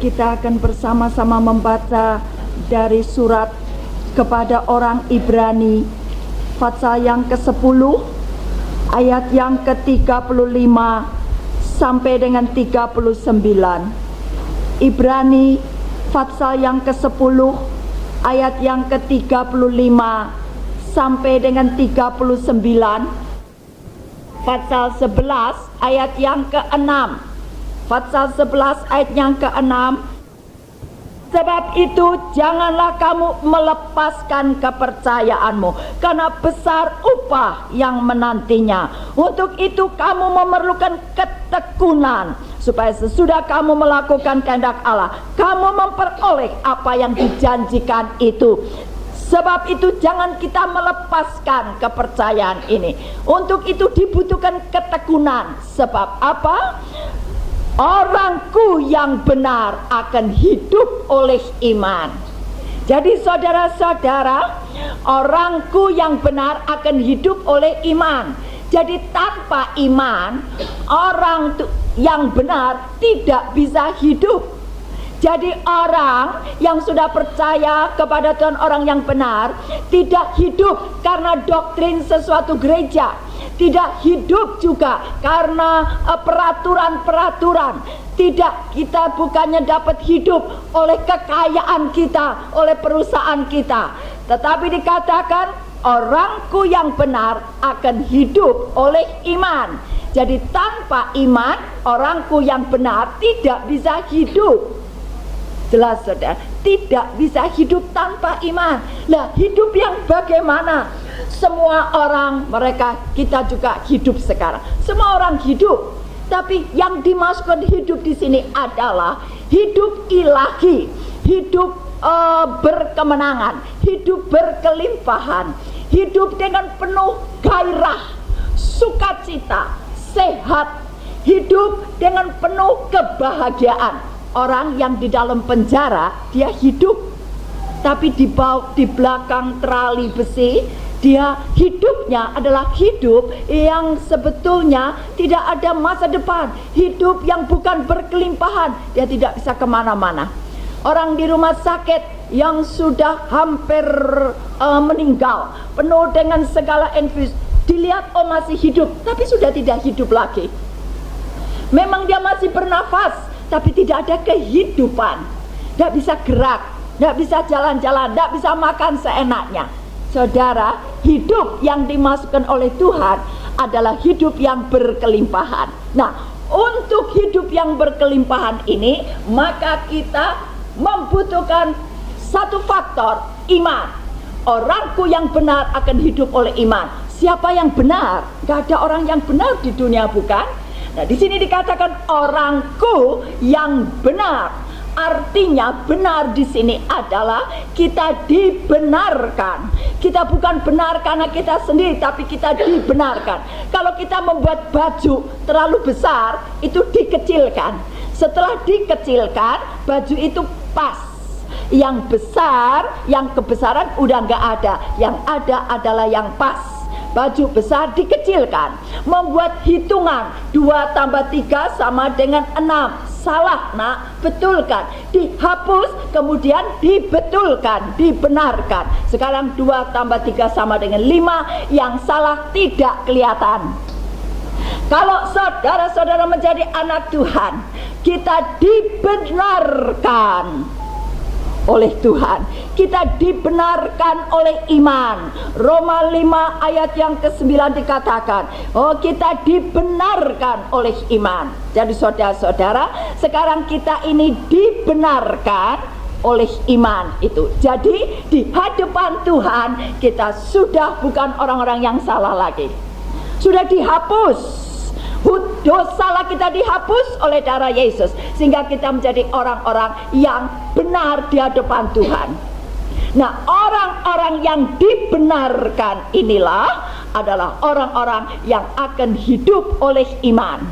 Kita akan bersama-sama membaca dari surat kepada orang Ibrani pasal yang ke-10 ayat yang ke-35 sampai dengan 39. Ibrani pasal yang ke-10 ayat yang ke-35 sampai dengan 39. Pasal 11 ayat yang ke-6. Pasal 11 ayat yang ke-6. Sebab itu janganlah kamu melepaskan kepercayaanmu, karena besar upah yang menantinya. Untuk itu kamu memerlukan ketekunan, supaya sesudah kamu melakukan kehendak Allah, kamu memperoleh apa yang dijanjikan itu. Sebab itu jangan kita melepaskan kepercayaan ini. Untuk itu dibutuhkan ketekunan. Sebab apa? Orangku yang benar akan hidup oleh iman. Jadi saudara-saudara, orangku yang benar akan hidup oleh iman. Jadi tanpa iman, orang yang benar tidak bisa hidup. Jadi orang yang sudah percaya kepada Tuhan, orang yang benar, tidak hidup karena doktrin sesuatu gereja, tidak hidup juga karena peraturan-peraturan. Tidak, kita bukannya dapat hidup oleh kekayaan kita, oleh perusahaan kita, tetapi dikatakan orangku yang benar akan hidup oleh iman. Jadi tanpa iman, orangku yang benar tidak bisa hidup. Jelas saudara, tidak bisa hidup tanpa iman. Lah, hidup yang bagaimana? Semua orang, kita juga hidup sekarang. Semua orang hidup, tapi yang dimasukkan hidup di sini adalah hidup ilahi, hidup berkemenangan, hidup berkelimpahan, hidup dengan penuh gairah, sukacita, sehat, hidup dengan penuh kebahagiaan. Orang yang di dalam penjara, dia hidup, tapi di belakang terali besi, dia hidupnya adalah hidup yang sebetulnya tidak ada masa depan, hidup yang bukan berkelimpahan, dia tidak bisa kemana-mana. Orang di rumah sakit yang sudah hampir meninggal, penuh dengan segala infus, dilihat masih hidup, tapi sudah tidak hidup lagi. Memang dia masih bernafas, tapi tidak ada kehidupan, tidak bisa gerak, tidak bisa jalan-jalan, tidak bisa makan seenaknya. Saudara, hidup yang dimasukkan oleh Tuhan adalah hidup yang berkelimpahan. Nah, untuk hidup yang berkelimpahan ini, maka kita membutuhkan satu faktor, iman. Orangku yang benar akan hidup oleh iman. Siapa yang benar? Gak ada orang yang benar di dunia, bukan? Nah, di sini dikatakan orangku yang benar. Artinya benar di sini adalah kita dibenarkan. Kita bukan benar karena kita sendiri, tapi kita dibenarkan. Kalau kita membuat baju terlalu besar, itu dikecilkan. Setelah dikecilkan, baju itu pas. Yang besar, yang kebesaran udah nggak ada. Yang ada adalah yang pas. Baju besar dikecilkan, membuat hitungan 2 tambah 3 sama dengan 6. Salah, nak, betulkan, dihapus, kemudian dibetulkan, dibenarkan. Sekarang 2 tambah 3 sama dengan 5, yang salah tidak kelihatan. Kalau saudara-saudara menjadi anak Tuhan, kita dibenarkan oleh Tuhan, kita dibenarkan oleh iman. Roma 5 ayat yang ke-9 dikatakan, kita dibenarkan oleh iman. Jadi saudara-saudara, sekarang kita ini dibenarkan oleh iman itu. Jadi di hadapan Tuhan kita sudah bukan orang-orang yang salah lagi. Sudah dihapus. Dosalah kita dihapus oleh darah Yesus, sehingga kita menjadi orang-orang yang benar di hadapan Tuhan. Nah, orang-orang yang dibenarkan inilah adalah orang-orang yang akan hidup oleh iman.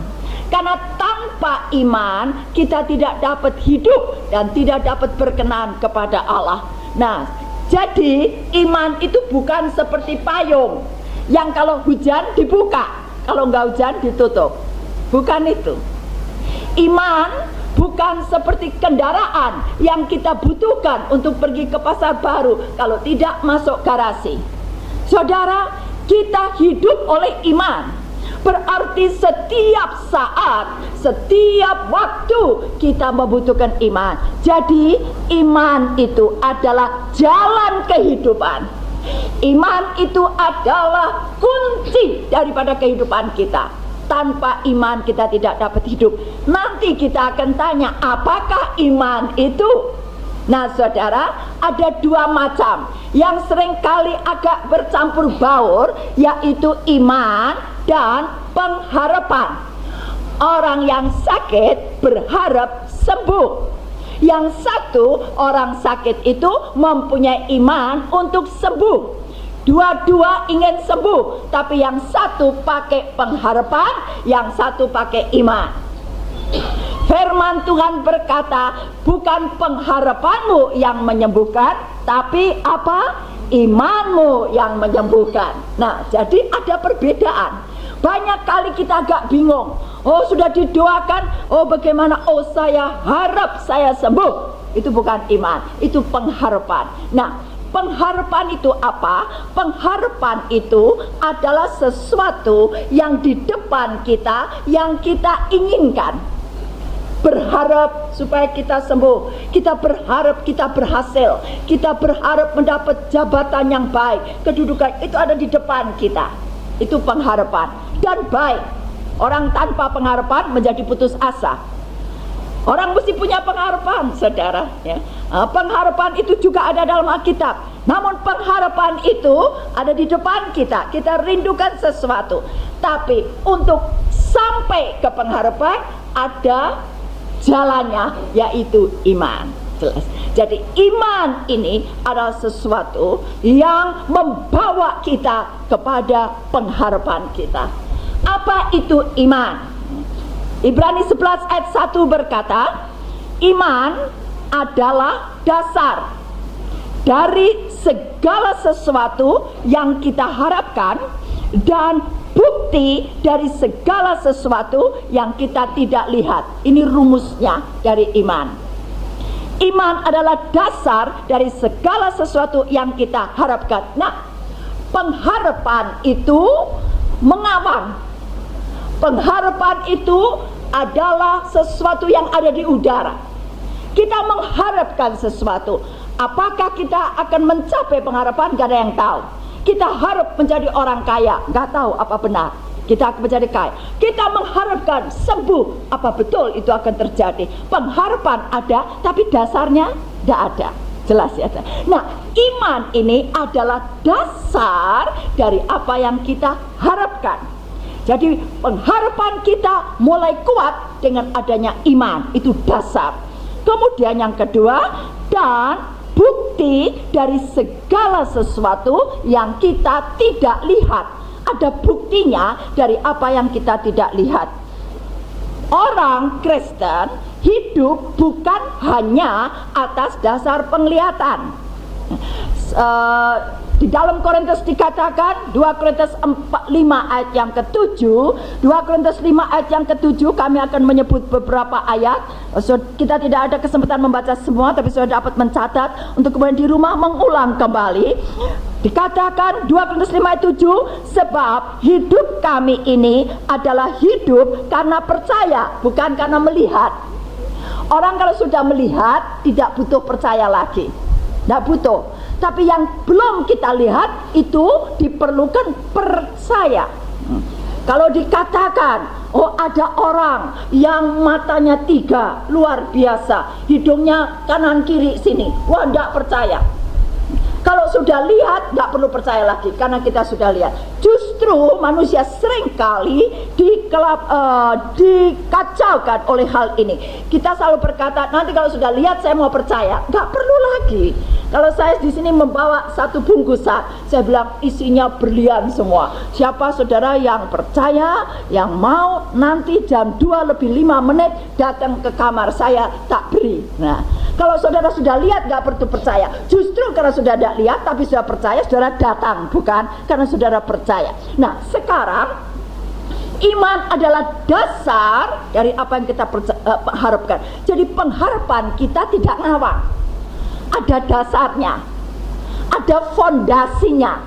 Karena tanpa iman kita tidak dapat hidup dan tidak dapat berkenan kepada Allah. Nah, jadi iman itu bukan seperti payung yang kalau hujan dibuka, kalau nggak hujan ditutup. Bukan itu. Iman bukan seperti kendaraan yang kita butuhkan untuk pergi ke pasar baru kalau tidak masuk garasi. Saudara, kita hidup oleh iman. Berarti setiap saat, setiap waktu kita membutuhkan iman. Jadi iman itu adalah jalan kehidupan. Iman itu adalah kunci daripada kehidupan kita. Tanpa iman kita tidak dapat hidup. Nanti kita akan tanya, apakah iman itu? Nah saudara, ada dua macam yang seringkali agak bercampur baur, yaitu iman dan pengharapan. Orang yang sakit berharap sembuh. Yang satu, orang sakit itu mempunyai iman untuk sembuh. Dua-dua ingin sembuh, tapi yang satu pakai pengharapan, yang satu pakai iman. Firman Tuhan berkata, bukan pengharapanmu yang menyembuhkan, tapi apa? Imanmu yang menyembuhkan. Nah, jadi ada perbedaan. Banyak kali kita agak bingung. Oh, sudah didoakan. Oh, bagaimana? Oh, saya harap saya sembuh. Itu bukan iman, itu pengharapan. Nah, pengharapan itu apa? Pengharapan itu adalah sesuatu yang di depan kita, yang kita inginkan. Berharap supaya kita sembuh, kita berharap kita berhasil, kita berharap mendapat jabatan yang baik, kedudukan itu ada di depan kita. Itu pengharapan dan baik. Orang tanpa pengharapan menjadi putus asa. Orang mesti punya pengharapan, saudara, ya. Pengharapan itu juga ada dalam Alkitab. Namun pengharapan itu ada di depan kita. Kita rindukan sesuatu. Tapi untuk sampai ke pengharapan ada jalannya, yaitu iman. Jelas. Jadi iman ini adalah sesuatu yang membawa kita kepada pengharapan kita. Apa itu iman? Ibrani 11 ayat 1 berkata, iman adalah dasar dari segala sesuatu yang kita harapkan dan bukti dari segala sesuatu yang kita tidak lihat. Ini rumusnya dari iman. Iman adalah dasar dari segala sesuatu yang kita harapkan. Nah, pengharapan itu mengawang. Pengharapan itu adalah sesuatu yang ada di udara. Kita mengharapkan sesuatu. Apakah kita akan mencapai pengharapan? Gak ada yang tahu. Kita harap menjadi orang kaya, gak tahu apa benar kita akan menjadi kaya. Kita mengharapkan sembuh, apa betul itu akan terjadi? Pengharapan ada, tapi dasarnya tidak ada. Jelas ya. Nah, iman ini adalah dasar dari apa yang kita harapkan. Jadi pengharapan kita mulai kuat dengan adanya iman, itu dasar. Kemudian yang kedua, dan bukti dari segala sesuatu yang kita tidak lihat. Ada buktinya dari apa yang kita tidak lihat. Orang Kristen hidup bukan hanya atas dasar penglihatan. Di dalam Korintus dikatakan 2 Korintus 5 ayat yang ke-7, 2 Korintus 5 ayat yang ke-7, kami akan menyebut beberapa ayat. Kita tidak ada kesempatan membaca semua, tapi sudah dapat mencatat untuk kemudian di rumah mengulang kembali. Dikatakan 2 Korintus 5 ayat 7, sebab hidup kami ini adalah hidup karena percaya, bukan karena melihat. Orang kalau sudah melihat tidak butuh percaya lagi, tidak butuh. Tapi yang belum kita lihat itu diperlukan percaya. Kalau dikatakan, oh ada orang yang matanya 3, luar biasa, hidungnya kanan kiri sini, wah tidak percaya. Kalau sudah lihat, nggak perlu percaya lagi, karena kita sudah lihat. Justru manusia seringkali dikacaukan oleh hal ini. Kita selalu berkata, nanti kalau sudah lihat saya mau percaya. Nggak perlu lagi. Kalau saya di sini membawa satu bungkusan, saya bilang isinya berlian semua. Siapa saudara yang percaya, yang mau nanti jam 2:05 datang ke kamar saya, tak beri. Nah, kalau saudara sudah lihat, nggak perlu percaya. Justru karena sudah tidak lihat tapi sudah percaya, saudara datang, bukan karena saudara percaya. Nah, sekarang Iman adalah dasar dari apa yang kita harapkan. Jadi pengharapan kita tidak ngawang. Ada dasarnya, ada fondasinya,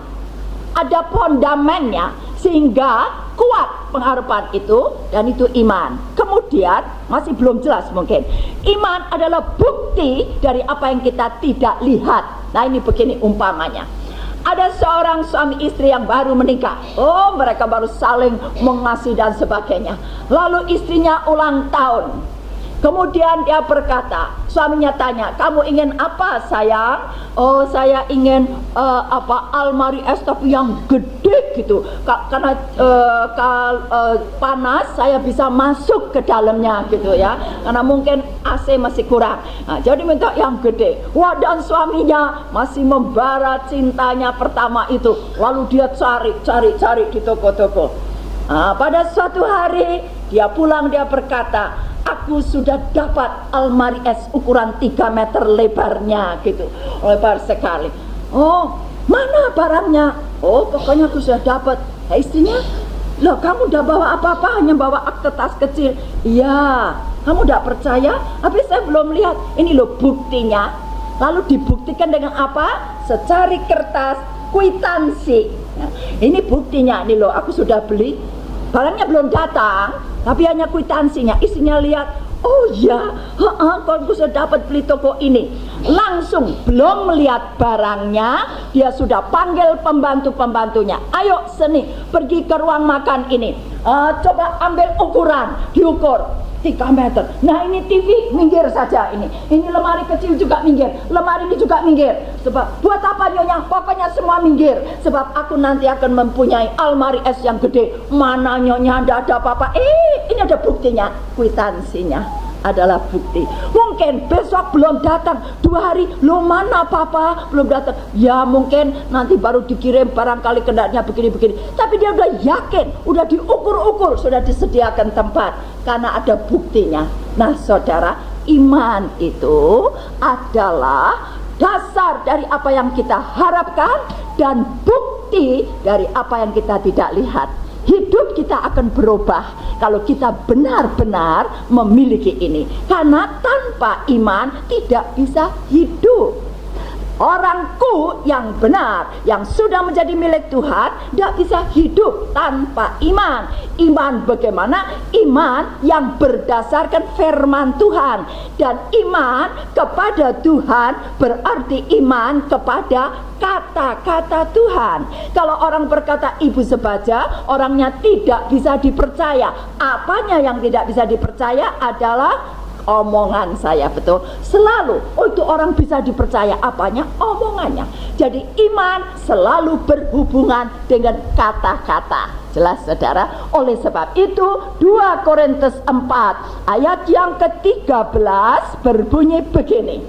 ada fondamennya, sehingga kuat pengharapan itu, dan itu iman. Kemudian masih belum jelas mungkin. Iman adalah bukti dari apa yang kita tidak lihat. Nah, ini begini umpamanya. Ada seorang suami istri yang baru menikah. Oh, mereka baru saling mengasihi dan sebagainya. Lalu istrinya ulang tahun. Kemudian dia berkata, suaminya tanya, kamu ingin apa sayang? Oh, saya ingin almari es tapi yang gede gitu. Karena panas saya bisa masuk ke dalamnya gitu ya. Karena mungkin AC masih kurang. Nah, jadi minta yang gede. Wah, dan suaminya masih membara cintanya pertama itu. Lalu dia cari di toko-toko. Nah, pada suatu hari dia pulang, dia berkata, aku sudah dapat almari es ukuran 3 meter lebarnya gitu, lebar sekali. Oh, mana barangnya? Oh, pokoknya aku sudah dapat. Nah, istrinya, loh kamu udah bawa apa-apa, hanya bawa akte tas kecil. Iya, kamu udah percaya? Tapi saya belum lihat. Ini loh buktinya. Lalu dibuktikan dengan apa? Secari kertas kwitansi. Nah, ini buktinya, ini loh aku sudah beli. Barangnya belum datang, tapi hanya kwitansinya. Istrinya lihat, oh ya, kalau aku sudah dapat beli toko ini. Langsung belum melihat barangnya, dia sudah panggil pembantu-pembantunya. Ayo sini, pergi ke ruang makan ini. Coba ambil ukuran, diukur 3 meter. Nah, ini TV minggir saja ini. Ini lemari kecil juga minggir. Lemari ini juga minggir. Sebab buat apa nyonya? Pokoknya semua minggir. Sebab aku nanti akan mempunyai almari es yang gede. Mana nyonya? Tidak ada apa-apa. Ini ada buktinya. Kwitansinya adalah bukti. Mungkin besok belum datang, 2 hari, lo mana papa belum datang. Ya mungkin nanti baru dikirim, barangkali kendaknya begini-begini. Tapi dia udah yakin, udah diukur-ukur, sudah disediakan tempat karena ada buktinya. Nah saudara, iman itu adalah dasar dari apa yang kita harapkan dan bukti dari apa yang kita tidak lihat. Hidup kita akan berubah kalau kita benar-benar memiliki ini. Karena tanpa iman tidak bisa hidup. Orangku yang benar, yang sudah menjadi milik Tuhan, tidak bisa hidup tanpa iman. Iman bagaimana? Iman yang berdasarkan firman Tuhan. Dan iman kepada Tuhan berarti iman kepada kata-kata Tuhan. Kalau orang berkata ibu sebaja, orangnya tidak bisa dipercaya. Apanya yang tidak bisa dipercaya adalah omongan saya, betul. Selalu, oh itu orang bisa dipercaya, apanya? Omongannya. Jadi iman selalu berhubungan dengan kata-kata. Jelas saudara? Oleh sebab itu 2 Korintus 4 ayat yang ke-13 berbunyi begini.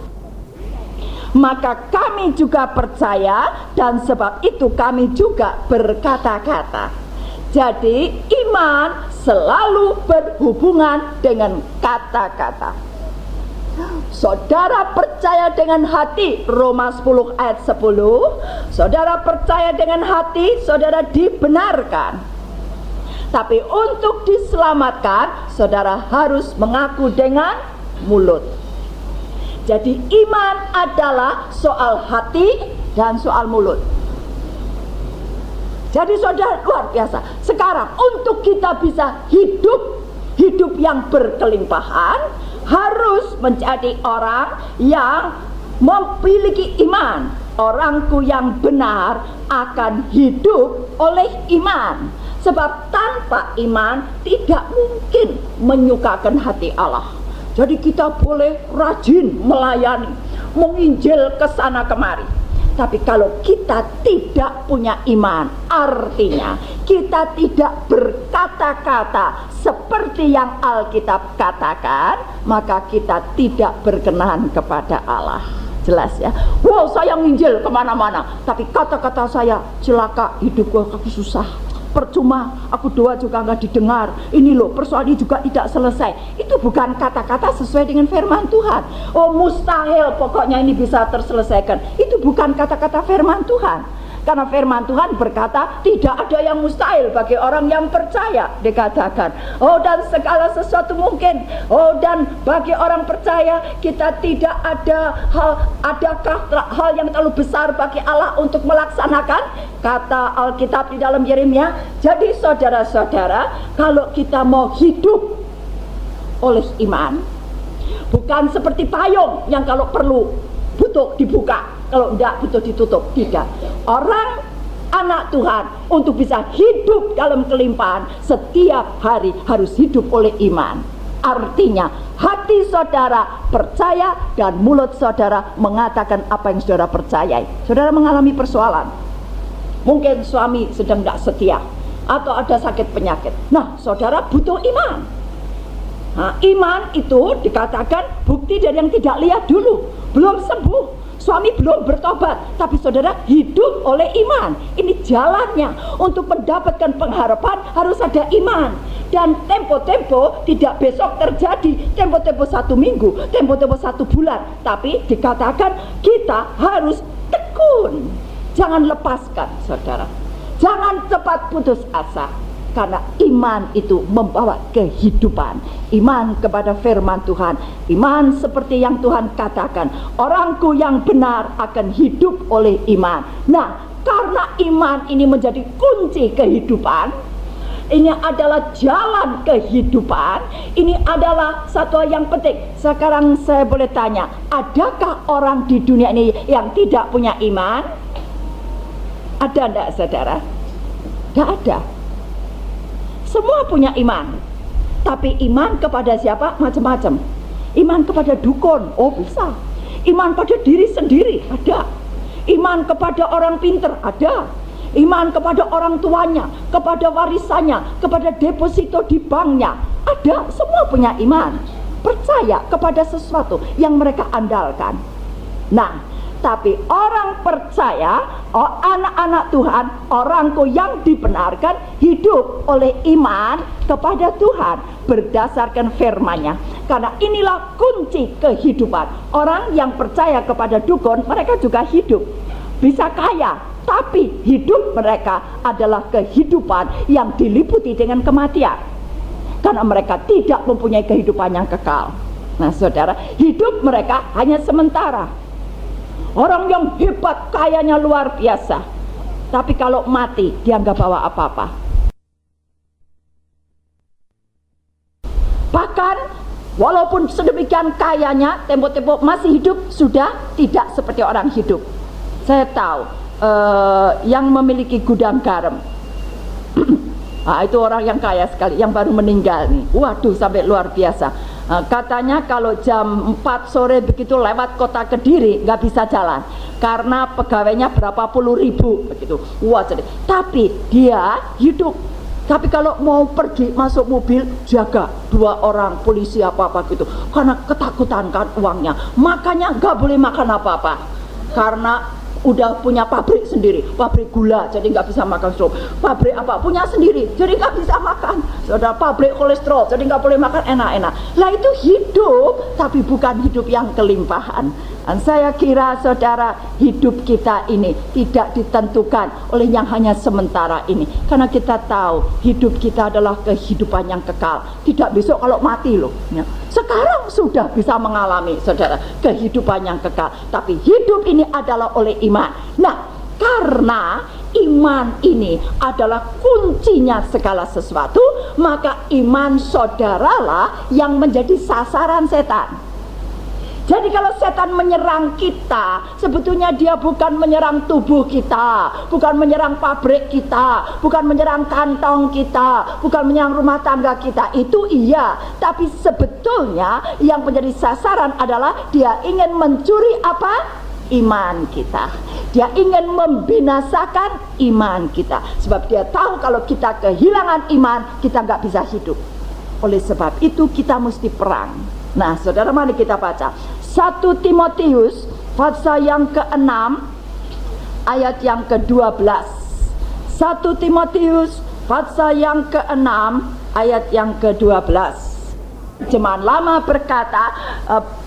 Maka kami juga percaya dan sebab itu kami juga berkata-kata. Jadi iman selalu berhubungan dengan kata-kata. Saudara percaya dengan hati, Roma 10 ayat 10. Saudara percaya dengan hati, saudara dibenarkan. Tapi untuk diselamatkan, saudara harus mengaku dengan mulut. Jadi iman adalah soal hati dan soal mulut. Jadi saudara luar biasa. Sekarang untuk kita bisa hidup yang berkelimpahan, harus menjadi orang yang memiliki iman. Orangku yang benar akan hidup oleh iman. Sebab tanpa iman tidak mungkin menyukakan hati Allah. Jadi kita boleh rajin melayani, menginjil ke sana kemari. Tapi kalau kita tidak punya iman, artinya kita tidak berkata-kata seperti yang Alkitab katakan, maka kita tidak berkenan kepada Allah. Jelas ya. Wow, saya nginjil kemana-mana, tapi kata-kata saya celaka, hidupku aku susah, percuma, aku doa juga nggak didengar. Ini loh, persoalan juga tidak selesai. Itu bukan kata-kata sesuai dengan firman Tuhan. Oh mustahil, pokoknya ini bisa terselesaikan. Itu bukan kata-kata firman Tuhan. Karena firman Tuhan berkata tidak ada yang mustahil bagi orang yang percaya, dikatakan. Oh, dan segala sesuatu mungkin. Oh, dan bagi orang percaya kita tidak ada adakah hal yang terlalu besar bagi Allah untuk melaksanakan, kata Alkitab di dalam Yeremia. Jadi saudara-saudara, kalau kita mau hidup oleh iman, bukan seperti payung yang kalau perlu butuh dibuka, kalau enggak butuh ditutup. Tidak. Orang anak Tuhan untuk bisa hidup dalam kelimpahan setiap hari harus hidup oleh iman. Artinya hati saudara percaya dan mulut saudara mengatakan apa yang saudara percayai. Saudara mengalami persoalan, mungkin suami sedang tidak setia atau ada sakit penyakit. Nah, saudara butuh iman. Nah, iman itu dikatakan bukti dari yang tidak lihat dulu. Belum sembuh, suami belum bertobat, tapi saudara hidup oleh iman. Ini jalannya. Untuk mendapatkan pengharapan harus ada iman. Dan tempo-tempo tidak besok terjadi, tempo-tempo 1 minggu, tempo-tempo 1 bulan. Tapi dikatakan kita harus tekun. Jangan lepaskan, saudara. Jangan cepat putus asa. Karena iman itu membawa kehidupan. Iman kepada firman Tuhan. Iman seperti yang Tuhan katakan, orangku yang benar akan hidup oleh iman. Nah, karena iman ini menjadi kunci kehidupan, ini adalah jalan kehidupan, ini adalah satu yang penting. Sekarang saya boleh tanya, adakah orang di dunia ini yang tidak punya iman? Ada enggak, saudara? Tidak ada. Semua punya iman. Tapi iman kepada siapa? Macam-macam. Iman kepada dukun, oh bisa. Iman pada diri sendiri, ada. Iman kepada orang pinter, ada. Iman kepada orang tuanya, kepada warisannya, kepada deposito di banknya, ada. Semua punya iman. Percaya kepada sesuatu yang mereka andalkan. Nah, tapi orang percaya, anak-anak Tuhan, orangku yang dibenarkan hidup oleh iman kepada Tuhan berdasarkan firman-Nya. Karena inilah kunci kehidupan. Orang yang percaya kepada dukun, mereka juga hidup, bisa kaya, tapi hidup mereka adalah kehidupan yang diliputi dengan kematian. Karena mereka tidak mempunyai kehidupan yang kekal. Nah, saudara, hidup mereka hanya sementara. Orang yang hebat, kayanya luar biasa, tapi kalau mati dia nggak bawa apa-apa. Bahkan walaupun sedemikian kayanya, tempo-tempo masih hidup sudah tidak seperti orang hidup. Saya tahu yang memiliki gudang garam. Nah, itu orang yang kaya sekali, yang baru meninggal nih. Waduh, sampai luar biasa. Katanya kalau jam 4 sore begitu lewat kota Kediri nggak bisa jalan karena pegawainya berapa puluh ribu begitu. Wah, jadi tapi dia hidup. Tapi kalau mau pergi masuk mobil jaga 2 orang polisi apa-apa gitu, karena ketakutan kan uangnya. Makanya nggak boleh makan apa-apa karena udah punya pabrik sendiri, pabrik gula, jadi nggak bisa makan strok. Pabrik apa punya sendiri, jadi nggak bisa makan. Saudara, pabrik kolesterol, jadi nggak boleh makan enak-enak. Lah itu hidup, tapi bukan hidup yang kelimpahan. Dan saya kira saudara, hidup kita ini tidak ditentukan oleh yang hanya sementara ini, karena kita tahu hidup kita adalah kehidupan yang kekal. Tidak besok kalau mati loh ya. Sekarang sudah bisa mengalami saudara kehidupan yang kekal, tapi hidup ini adalah oleh iman. Nah, karena iman ini adalah kuncinya segala sesuatu, maka iman saudaralah yang menjadi sasaran setan. Jadi kalau setan menyerang kita, sebetulnya dia bukan menyerang tubuh kita, bukan menyerang pabrik kita, bukan menyerang kantong kita, bukan menyerang rumah tangga kita. Itu iya, tapi sebetulnya yang menjadi sasaran adalah dia ingin mencuri apa? Iman kita. Dia ingin membinasakan iman kita. Sebab dia tahu kalau kita kehilangan iman, kita nggak bisa hidup. Oleh sebab itu kita mesti perang. Nah, saudara, mari kita baca 1 Timotius pasal yang ke-6 ayat yang ke-12. 1 Timotius pasal yang ke-6 ayat yang ke-12. Terjemahan Lama berkata,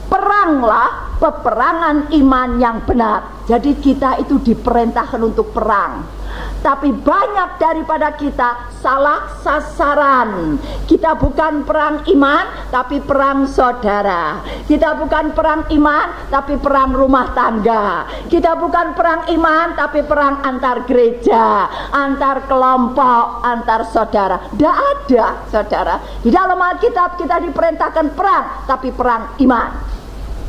peranglah peperangan iman yang benar. Jadi kita itu diperintahkan untuk perang. Tapi banyak daripada kita salah sasaran. Kita bukan perang iman, tapi perang saudara. Kita bukan perang iman, tapi perang rumah tangga. Kita bukan perang iman, tapi perang antar gereja, antar kelompok, antar saudara. Tidak ada, saudara. Di dalam Alkitab kita diperintahkan perang, tapi perang iman.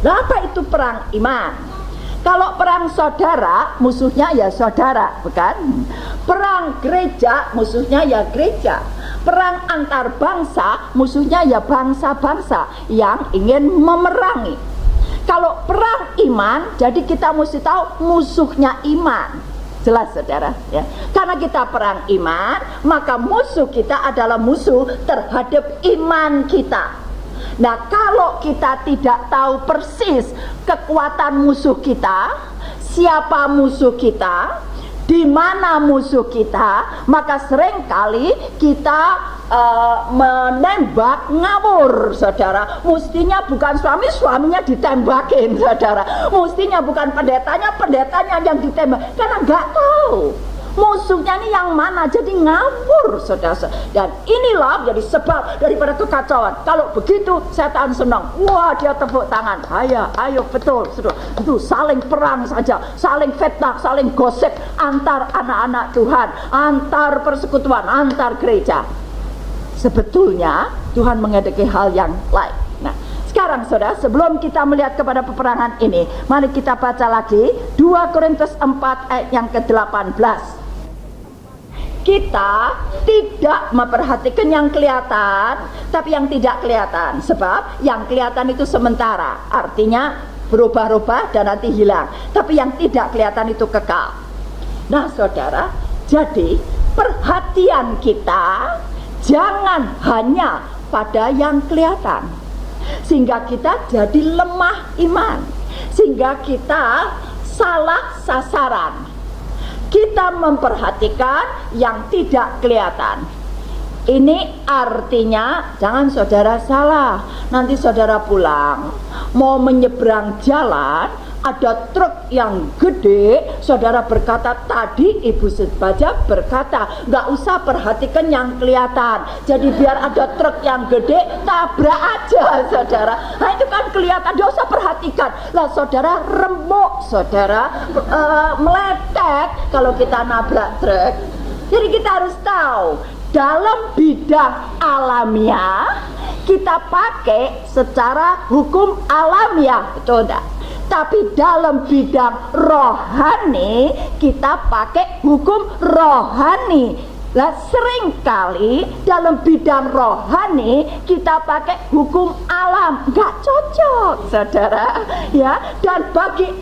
Apa itu perang iman? Kalau perang saudara, musuhnya ya saudara, bukan? Perang gereja, musuhnya ya gereja. Perang antar bangsa, musuhnya ya bangsa-bangsa yang ingin memerangi. Kalau perang iman, jadi kita mesti tahu musuhnya iman. Jelas saudara ya. Karena kita perang iman, maka musuh kita adalah musuh terhadap iman kita. Nah, kalau kita tidak tahu persis kekuatan musuh kita, siapa musuh kita, di mana musuh kita, maka seringkali kita menembak ngawur, saudara. Mestinya bukan suaminya ditembakin, saudara. Mestinya bukan pendetanya yang ditembak, karena nggak tahu musuhnya ini yang mana, jadi ngawur, saudara. Dan inilah jadi sebab daripada kekacauan. Kalau begitu setan senang, wah dia tepuk tangan, ayo betul, saudara. Itu saling perang saja, saling fitnah, saling gosip antar anak-anak Tuhan, antar persekutuan, antar gereja. Sebetulnya Tuhan menghendaki hal yang lain. Nah, sekarang saudara, sebelum kita melihat kepada peperangan ini, mari kita baca lagi 2 Korintus 4 ayat yang ke-18. Kita tidak memperhatikan yang kelihatan, tapi yang tidak kelihatan. Sebab yang kelihatan itu sementara, artinya berubah-ubah dan nanti hilang. Tapi yang tidak kelihatan itu kekal. Nah saudara, jadi perhatian kita jangan hanya pada yang kelihatan, sehingga kita jadi lemah iman, sehingga kita salah sasaran. Kita memperhatikan yang tidak kelihatan. Ini artinya jangan saudara salah. Nanti saudara pulang mau menyeberang jalan, ada truk yang gede, saudara berkata, tadi Ibu Setbaja berkata nggak usah perhatikan yang kelihatan, jadi biar ada truk yang gede tabrak aja, saudara. Nah itu kan kelihatan, nggak usah perhatikan. Lah saudara remuk, saudara meletet kalau kita nabrak truk. Jadi kita harus tahu, dalam bidang alamiah kita pakai secara hukum alamiah, betul enggak? Tapi dalam bidang rohani kita pakai hukum rohani. Lah seringkali dalam bidang rohani kita pakai hukum alam, nggak cocok, saudara. Ya, dan bagi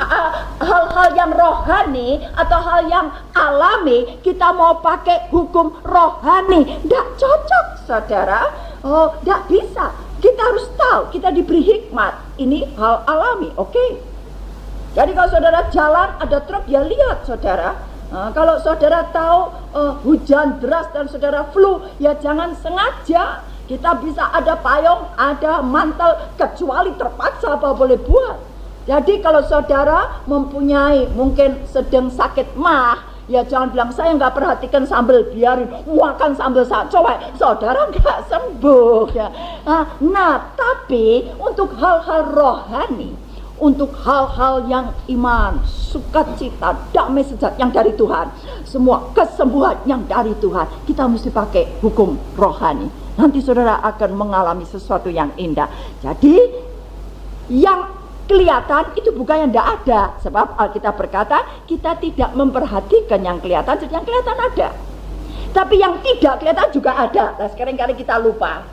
hal-hal yang rohani atau hal yang alami kita mau pakai hukum rohani, nggak cocok, saudara. Oh, nggak bisa. Kita harus tahu, kita diberi hikmat. Ini hal alami, oke? Jadi kalau saudara jalan ada truk, ya lihat saudara. Kalau saudara tahu hujan deras dan saudara flu, ya jangan sengaja. Kita bisa ada payung, ada mantel, kecuali terpaksa apa boleh buat. Jadi kalau saudara mempunyai mungkin sedang sakit mah, ya jangan bilang saya nggak perhatikan sambal, biarin makan sambal coba, saudara nggak sembuh ya. Nah tapi untuk hal-hal rohani, untuk hal-hal yang iman, sukacita, damai sejahtera yang dari Tuhan, semua kesembuhan yang dari Tuhan, kita mesti pakai hukum rohani. Nanti saudara akan mengalami sesuatu yang indah. Jadi yang kelihatan itu bukan yang tidak ada, sebab Alkitab berkata kita tidak memperhatikan yang kelihatan, jadi yang kelihatan ada. Tapi yang tidak kelihatan juga ada. Nah sekarang kali kita lupa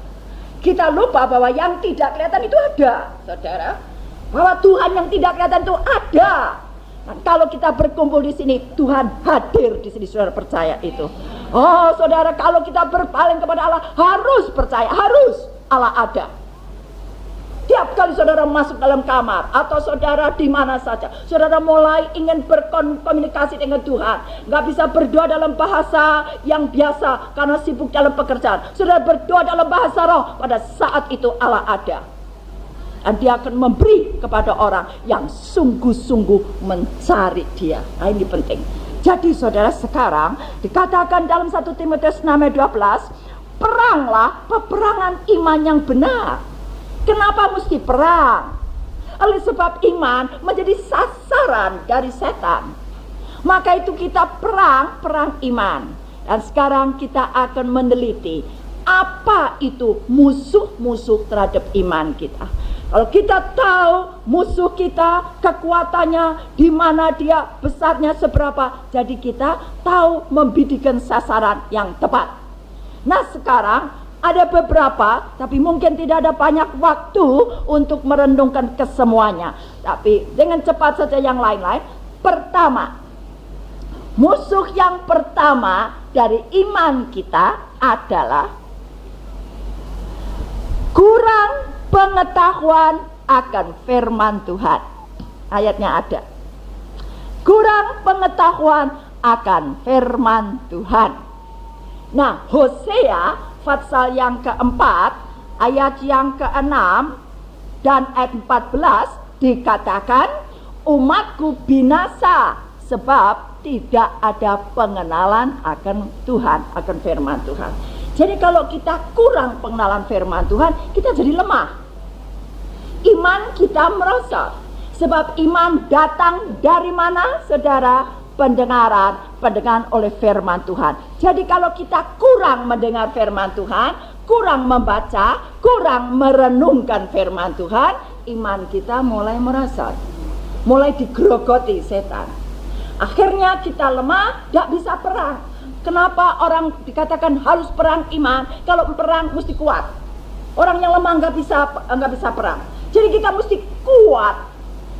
bahwa yang tidak kelihatan itu ada, saudara. Bahwa Tuhan yang tidak kelihatan itu ada. Nah, kalau kita berkumpul di sini, Tuhan hadir di sini, saudara percaya itu. Oh, saudara, kalau kita berpaling kepada Allah, harus percaya, harus Allah ada. Tiap Setiap kali saudara masuk dalam kamar atau saudara di mana saja, saudara mulai ingin berkomunikasi dengan Tuhan. Nggak bisa berdoa dalam bahasa yang biasa karena sibuk dalam pekerjaan. Saudara berdoa dalam bahasa roh, pada saat itu Allah ada. Dan dia akan memberi kepada orang yang sungguh-sungguh mencari dia. Nah, ini penting. Jadi saudara, sekarang dikatakan dalam 1 Timotius 6 ayat 12, peranglah peperangan iman yang benar. Kenapa mesti perang? Oleh sebab iman menjadi sasaran dari setan. Maka itu kita perang iman. Dan sekarang kita akan meneliti apa itu musuh-musuh terhadap iman kita. Kalau kita tahu musuh kita, kekuatannya, di mana dia, besarnya seberapa, jadi kita tahu membidikkan sasaran yang tepat. Nah, sekarang ada beberapa, tapi mungkin tidak ada banyak waktu untuk merenungkan kesemuanya. Tapi dengan cepat saja yang lain-lain. Pertama, musuh yang pertama dari iman kita adalah kurang pengetahuan akan firman Tuhan. Ayatnya ada. Kurang pengetahuan akan firman Tuhan. Nah, Hosea pasal yang keempat, ayat yang keenam dan ayat 14 dikatakan, umatku binasa sebab tidak ada pengenalan akan Tuhan, akan firman Tuhan. Jadi kalau kita kurang pengenalan firman Tuhan, kita jadi lemah. Iman kita merosot. Sebab iman datang dari mana, saudara? Pendengaran oleh firman Tuhan. Jadi kalau kita kurang mendengar firman Tuhan, kurang membaca, kurang merenungkan firman Tuhan, iman kita mulai merosot, mulai digerogoti setan. Akhirnya kita lemah, tidak bisa perang. Kenapa orang dikatakan harus perang iman? Kalau perang mesti kuat. Orang yang lemah nggak bisa perang. Jadi kita mesti kuat.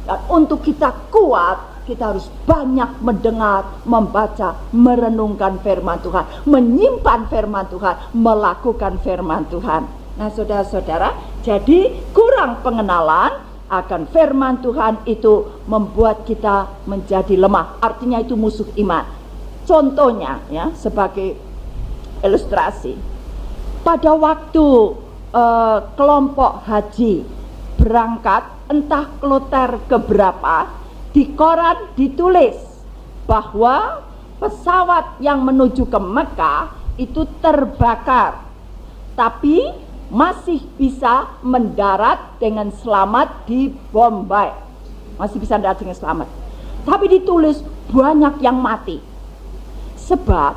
Dan untuk kita kuat, kita harus banyak mendengar, membaca, merenungkan firman Tuhan, menyimpan firman Tuhan, melakukan firman Tuhan. Nah, saudara-saudara, jadi kurang pengenalan akan firman Tuhan itu membuat kita menjadi lemah. Artinya itu musuh iman. Contohnya, ya, sebagai ilustrasi, pada waktu kelompok haji berangkat, entah kloter keberapa, di koran ditulis bahwa pesawat yang menuju ke Mekah itu terbakar, tapi masih bisa mendarat dengan selamat di Bombay. Masih bisa mendarat dengan selamat. Tapi ditulis banyak yang mati. Sebab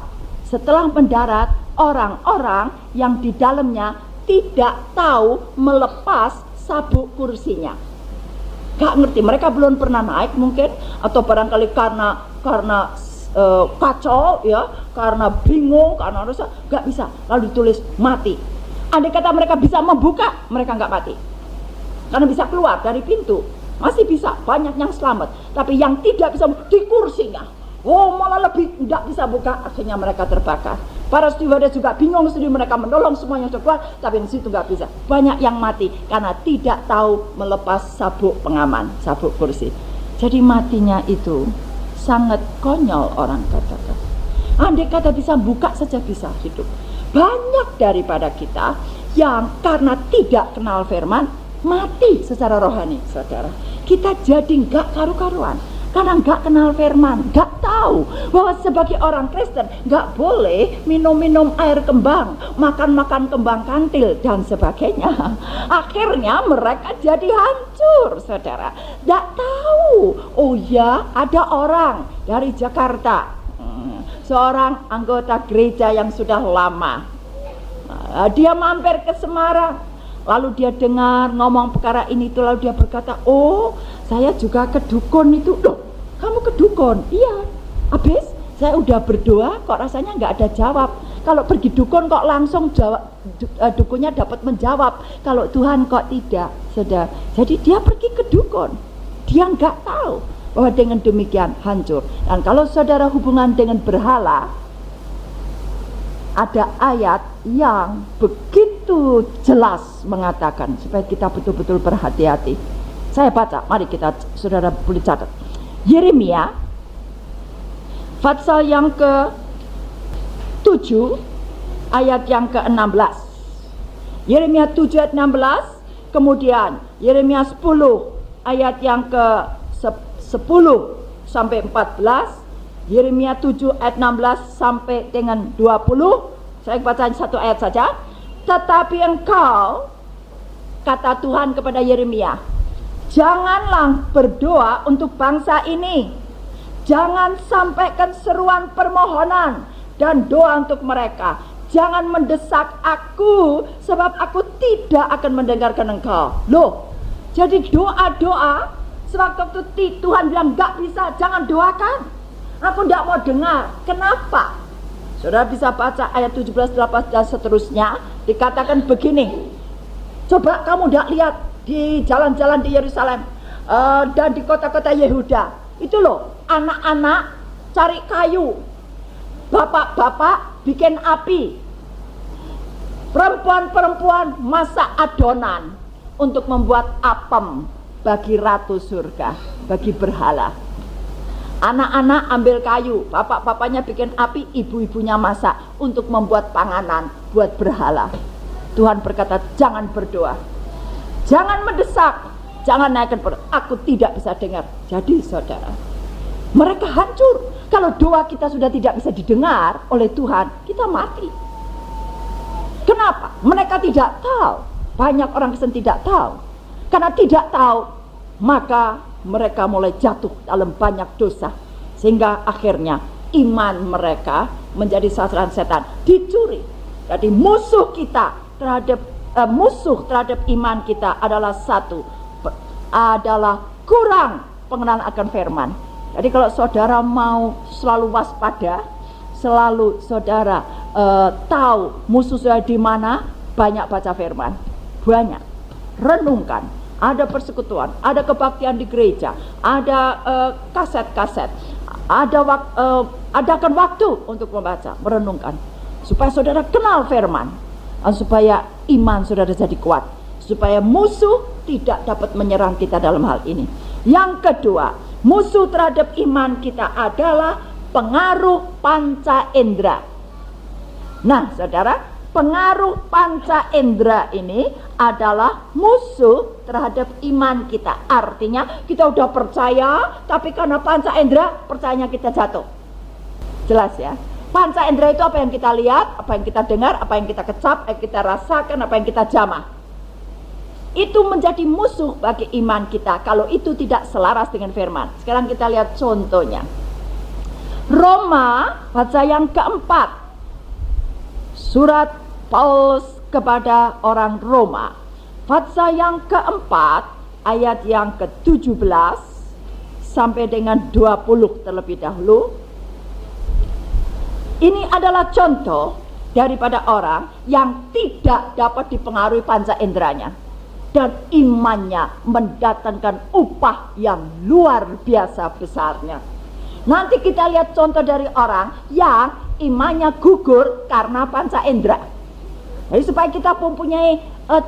setelah mendarat, orang-orang yang di dalamnya tidak tahu melepas sabuk kursinya. Gak ngerti, mereka belum pernah naik mungkin, atau barangkali karena kacau, ya, karena bingung, karena rusak, gak bisa. Lalu ditulis mati. Andai kata mereka bisa membuka, mereka gak mati, karena bisa keluar dari pintu, masih bisa, banyak yang selamat. Tapi yang tidak bisa di kursinya, malah lebih tidak bisa buka, akhirnya mereka terbakar. Para stewardess juga bingung, mereka menolong semuanya sudah keluar, tapi di situ nggak bisa. Banyak yang mati karena tidak tahu melepas sabuk pengaman, sabuk kursi. Jadi matinya itu sangat konyol, orang katakan. Andai kata bisa buka saja bisa hidup. Banyak daripada kita yang karena tidak kenal firman mati secara rohani, saudara. Kita jadi nggak karu-karuan. Karena nggak kenal firman, nggak tahu bahwa sebagai orang Kristen nggak boleh minum-minum air kembang, makan-makan kembang kantil dan sebagainya. Akhirnya mereka jadi hancur, saudara. Nggak tahu. Oh ya, ada orang dari Jakarta, seorang anggota gereja yang sudah lama. Dia mampir ke Semarang, lalu dia dengar ngomong perkara ini itu, lalu dia berkata, oh, saya juga ke dukun itu. Loh, kamu ke dukun? Iya. Habis saya udah berdoa kok rasanya nggak ada jawab. Kalau pergi dukun kok langsung jawab, dukunnya dapat menjawab. Kalau Tuhan kok tidak, saudara. Jadi dia pergi ke dukun. Dia nggak tahu bahwa dengan demikian hancur. Dan kalau saudara hubungan dengan berhala, ada ayat yang begitu begitu jelas mengatakan supaya kita betul-betul berhati-hati. Saya baca, mari kita saudara boleh catat. Yeremia pasal yang ke-7 ayat yang ke-16. Yeremia 7 ayat 16, kemudian Yeremia 10 ayat yang ke-10 sampai 14, Yeremia 7 ayat 16 sampai dengan 20. Saya baca satu ayat saja. Tetapi engkau, kata Tuhan kepada Yeremia, janganlah berdoa untuk bangsa ini. Jangan sampaikan seruan permohonan dan doa untuk mereka. Jangan mendesak aku, sebab aku tidak akan mendengarkan engkau. Loh, jadi doa-doa, sewaktu Tuhan bilang gak bisa, jangan doakan. Aku tidak mau dengar. Kenapa? Saudara bisa baca ayat 17, 18 dan seterusnya. Dikatakan begini, coba kamu tidak lihat di jalan-jalan di Yerusalem dan di kota-kota Yehuda, itu loh, anak-anak cari kayu, bapak-bapak bikin api, perempuan-perempuan masak adonan untuk membuat apem bagi ratu surga, bagi berhala. Anak-anak ambil kayu, bapak-bapaknya bikin api, ibu-ibunya masak untuk membuat panganan buat berhala. Tuhan berkata, jangan berdoa, jangan mendesak, jangan naikkan perut. Aku tidak bisa dengar. Jadi saudara, mereka hancur. Kalau doa kita sudah tidak bisa didengar oleh Tuhan, kita mati. Kenapa? Mereka tidak tahu. Banyak orang Kristen tidak tahu. Karena tidak tahu, maka mereka mulai jatuh dalam banyak dosa, sehingga akhirnya iman mereka menjadi sasaran setan, dicuri. Jadi musuh kita terhadap iman kita adalah adalah kurang pengenalan akan firman. Jadi kalau saudara mau selalu waspada, selalu saudara tahu musuh saudara di mana, banyak baca firman, banyak renungkan. Ada persekutuan, ada kebaktian di gereja, ada kaset-kaset, adakan waktu untuk membaca, merenungkan, supaya saudara kenal firman, supaya iman saudara jadi kuat, supaya musuh tidak dapat menyerang kita dalam hal ini. Yang kedua, musuh terhadap iman kita adalah pengaruh panca indera. Nah saudara, pengaruh panca indera ini adalah musuh terhadap iman kita. Artinya kita udah percaya, tapi karena panca indera, percayanya kita jatuh. Jelas ya? Panca indera itu apa yang kita lihat, apa yang kita dengar, apa yang kita kecap, apa yang kita rasakan, apa yang kita jamah. Itu menjadi musuh bagi iman kita kalau itu tidak selaras dengan firman. Sekarang kita lihat contohnya. Roma pasal yang keempat, surat Paulus kepada orang Roma, pasal yang keempat ayat yang ke-17 sampai dengan 20 terlebih dahulu. Ini adalah contoh daripada orang yang tidak dapat dipengaruhi panca inderanya dan imannya mendatangkan upah yang luar biasa besarnya. Nanti kita lihat contoh dari orang yang imannya gugur karena panca indera. Jadi supaya kita mempunyai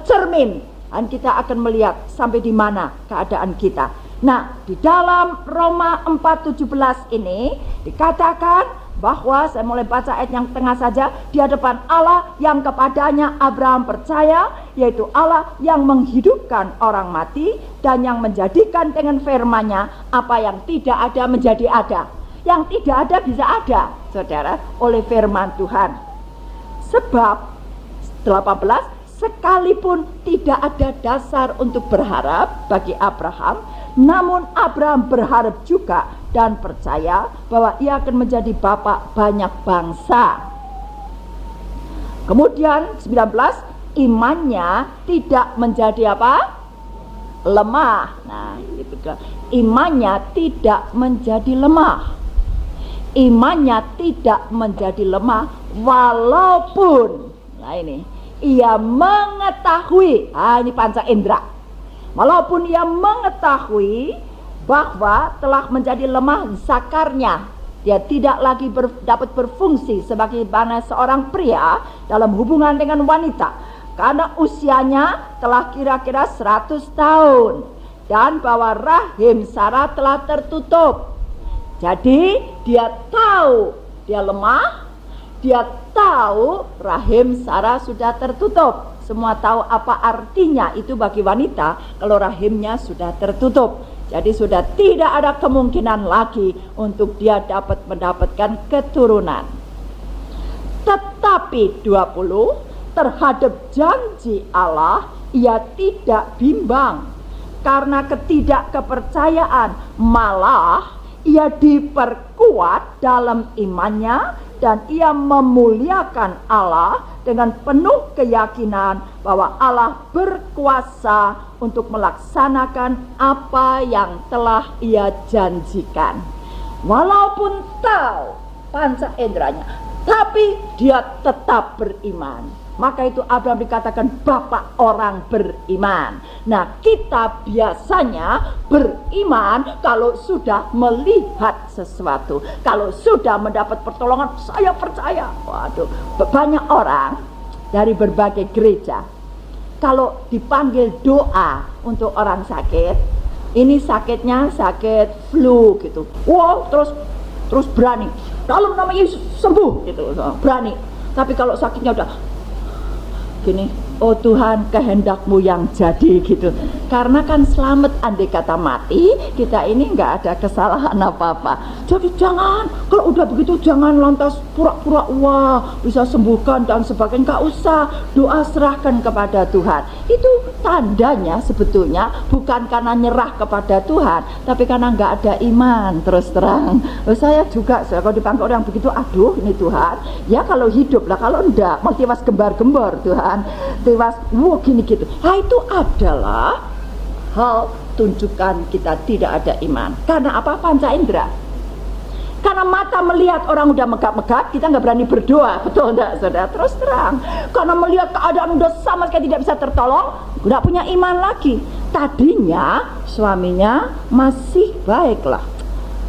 cermin, dan kita akan melihat sampai di mana keadaan kita. Nah, di dalam Roma 4:17 ini dikatakan bahwa, saya mulai baca ayat yang tengah saja, di hadapan Allah yang kepadanya Abraham percaya, yaitu Allah yang menghidupkan orang mati dan yang menjadikan dengan firman-Nya apa yang tidak ada menjadi ada. Yang tidak ada bisa ada, saudara, oleh firman Tuhan. Sebab 18, sekalipun tidak ada dasar untuk berharap bagi Abraham, namun Abraham berharap juga dan percaya bahwa ia akan menjadi bapa banyak bangsa. Kemudian 19, imannya tidak menjadi apa? Lemah. Nah, itu kan. Imannya tidak menjadi lemah. Imannya tidak menjadi lemah walaupun, nah ini, ia mengetahui, ini panca indera. Walaupun ia mengetahui bahwa telah menjadi lemah zakarnya, dia tidak lagi dapat berfungsi sebagai seorang pria dalam hubungan dengan wanita. karena usianya telah kira-kira 100 tahun dan bahwa rahim Sarah telah tertutup. Jadi dia tahu dia lemah, dia tahu rahim Sarah sudah tertutup. Semua tahu apa artinya itu bagi wanita kalau rahimnya sudah tertutup. Jadi sudah tidak ada kemungkinan lagi untuk dia dapat mendapatkan keturunan. Tetapi 20, terhadap janji Allah ia tidak bimbang karena ketidakkepercayaan, malah ia diperkuat dalam imannya dan ia memuliakan Allah dengan penuh keyakinan bahwa Allah berkuasa untuk melaksanakan apa yang telah ia janjikan. Walaupun tahu panca inderanya, tapi dia tetap beriman. Maka itu Abraham dikatakan bapak orang beriman. Nah, kita biasanya beriman kalau sudah melihat sesuatu, kalau sudah mendapat pertolongan, saya percaya. Waduh, banyak orang dari berbagai gereja kalau dipanggil doa untuk orang sakit, ini sakitnya sakit flu gitu, wow, terus berani dalam nama Yesus sembuh gitu, berani. Tapi kalau sakitnya udah gini, oh Tuhan kehendakmu yang jadi gitu. Karena kan selamat, andai kata mati, kita ini nggak ada kesalahan apa-apa. Jadi jangan, kalau udah begitu jangan lantas pura-pura wah bisa sembuhkan dan sebagainya. Nggak usah, doa serahkan kepada Tuhan. Itu tandanya sebetulnya bukan karena nyerah kepada Tuhan, tapi karena nggak ada iman. Terus terang, saya juga kalau dipanggil orang begitu, aduh ini Tuhan, ya kalau hidup lah, kalau enggak mau tiwas gembar-gembor Tuhan, tiwas gini gitu. Nah itu adalah hal tunjukkan kita tidak ada iman. Karena apa? Panca indera. Karena mata melihat orang udah megap-megap, kita nggak berani berdoa, betul enggak saudara? Terus terang, karena melihat keadaan udah sama sekali tidak bisa tertolong, nggak punya iman lagi. Tadinya suaminya masih baiklah,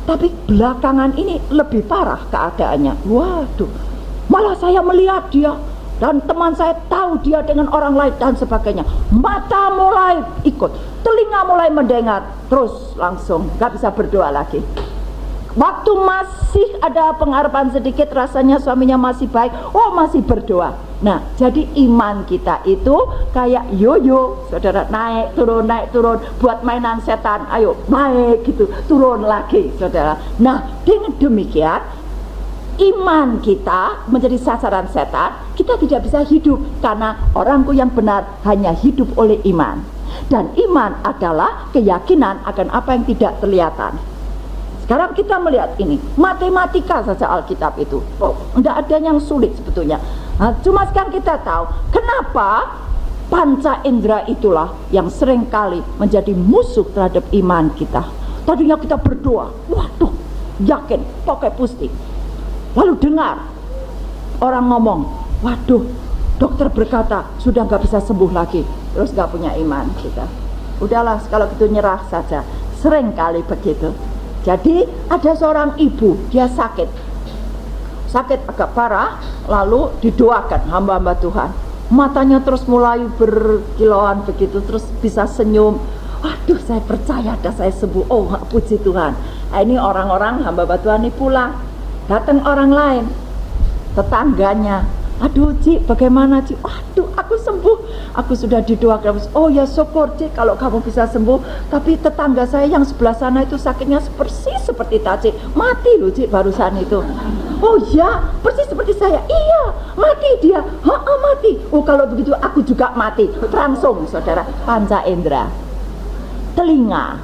tapi belakangan ini lebih parah keadaannya. Waduh, malah saya melihat dia dan teman saya tahu dia dengan orang lain dan sebagainya. Mata mulai ikut, telinga mulai mendengar, terus langsung gak bisa berdoa lagi. Waktu masih ada pengharapan sedikit, rasanya suaminya masih baik, oh masih berdoa. Nah, jadi iman kita itu kayak yoyo, saudara, naik turun, buat mainan setan, ayo naik gitu, turun lagi, saudara. Nah, dengan demikian iman kita menjadi sasaran setan, kita tidak bisa hidup karena orangku yang benar hanya hidup oleh iman. Dan iman adalah keyakinan akan apa yang tidak terlihatan. Sekarang kita melihat ini, matematika saja Alkitab itu, tidak ada yang sulit sebetulnya. Nah, cuma sekarang kita tahu kenapa panca indera itulah yang seringkali menjadi musuh terhadap iman kita. Tadinya kita berdoa, waduh, yakin, pakai pustik. Lalu dengar orang ngomong, waduh, dokter berkata sudah nggak bisa sembuh lagi, terus nggak punya iman kita. Udahlah, kalau gitu nyerah saja. Sering kali begitu. Jadi ada seorang ibu, dia sakit agak parah, lalu didoakan hamba-hamba Tuhan. Matanya terus mulai berkilauan begitu, terus bisa senyum. Aduh, saya percaya dah saya sembuh. Oh, puji Tuhan. Nah, ini orang-orang hamba-hamba Tuhan ini pulang. Datang orang lain, tetangganya, aduh Ci, bagaimana Ci? Aduh, aku sembuh, aku sudah didoakan. Oh ya syukur Ci, kalau kamu bisa sembuh. Tapi tetangga saya yang sebelah sana itu sakitnya persis seperti Ci, mati loh Ci barusan itu. Oh ya, persis seperti saya. Iya, mati dia. Mati. Oh kalau begitu aku juga mati. Langsung saudara, panca indera, telinga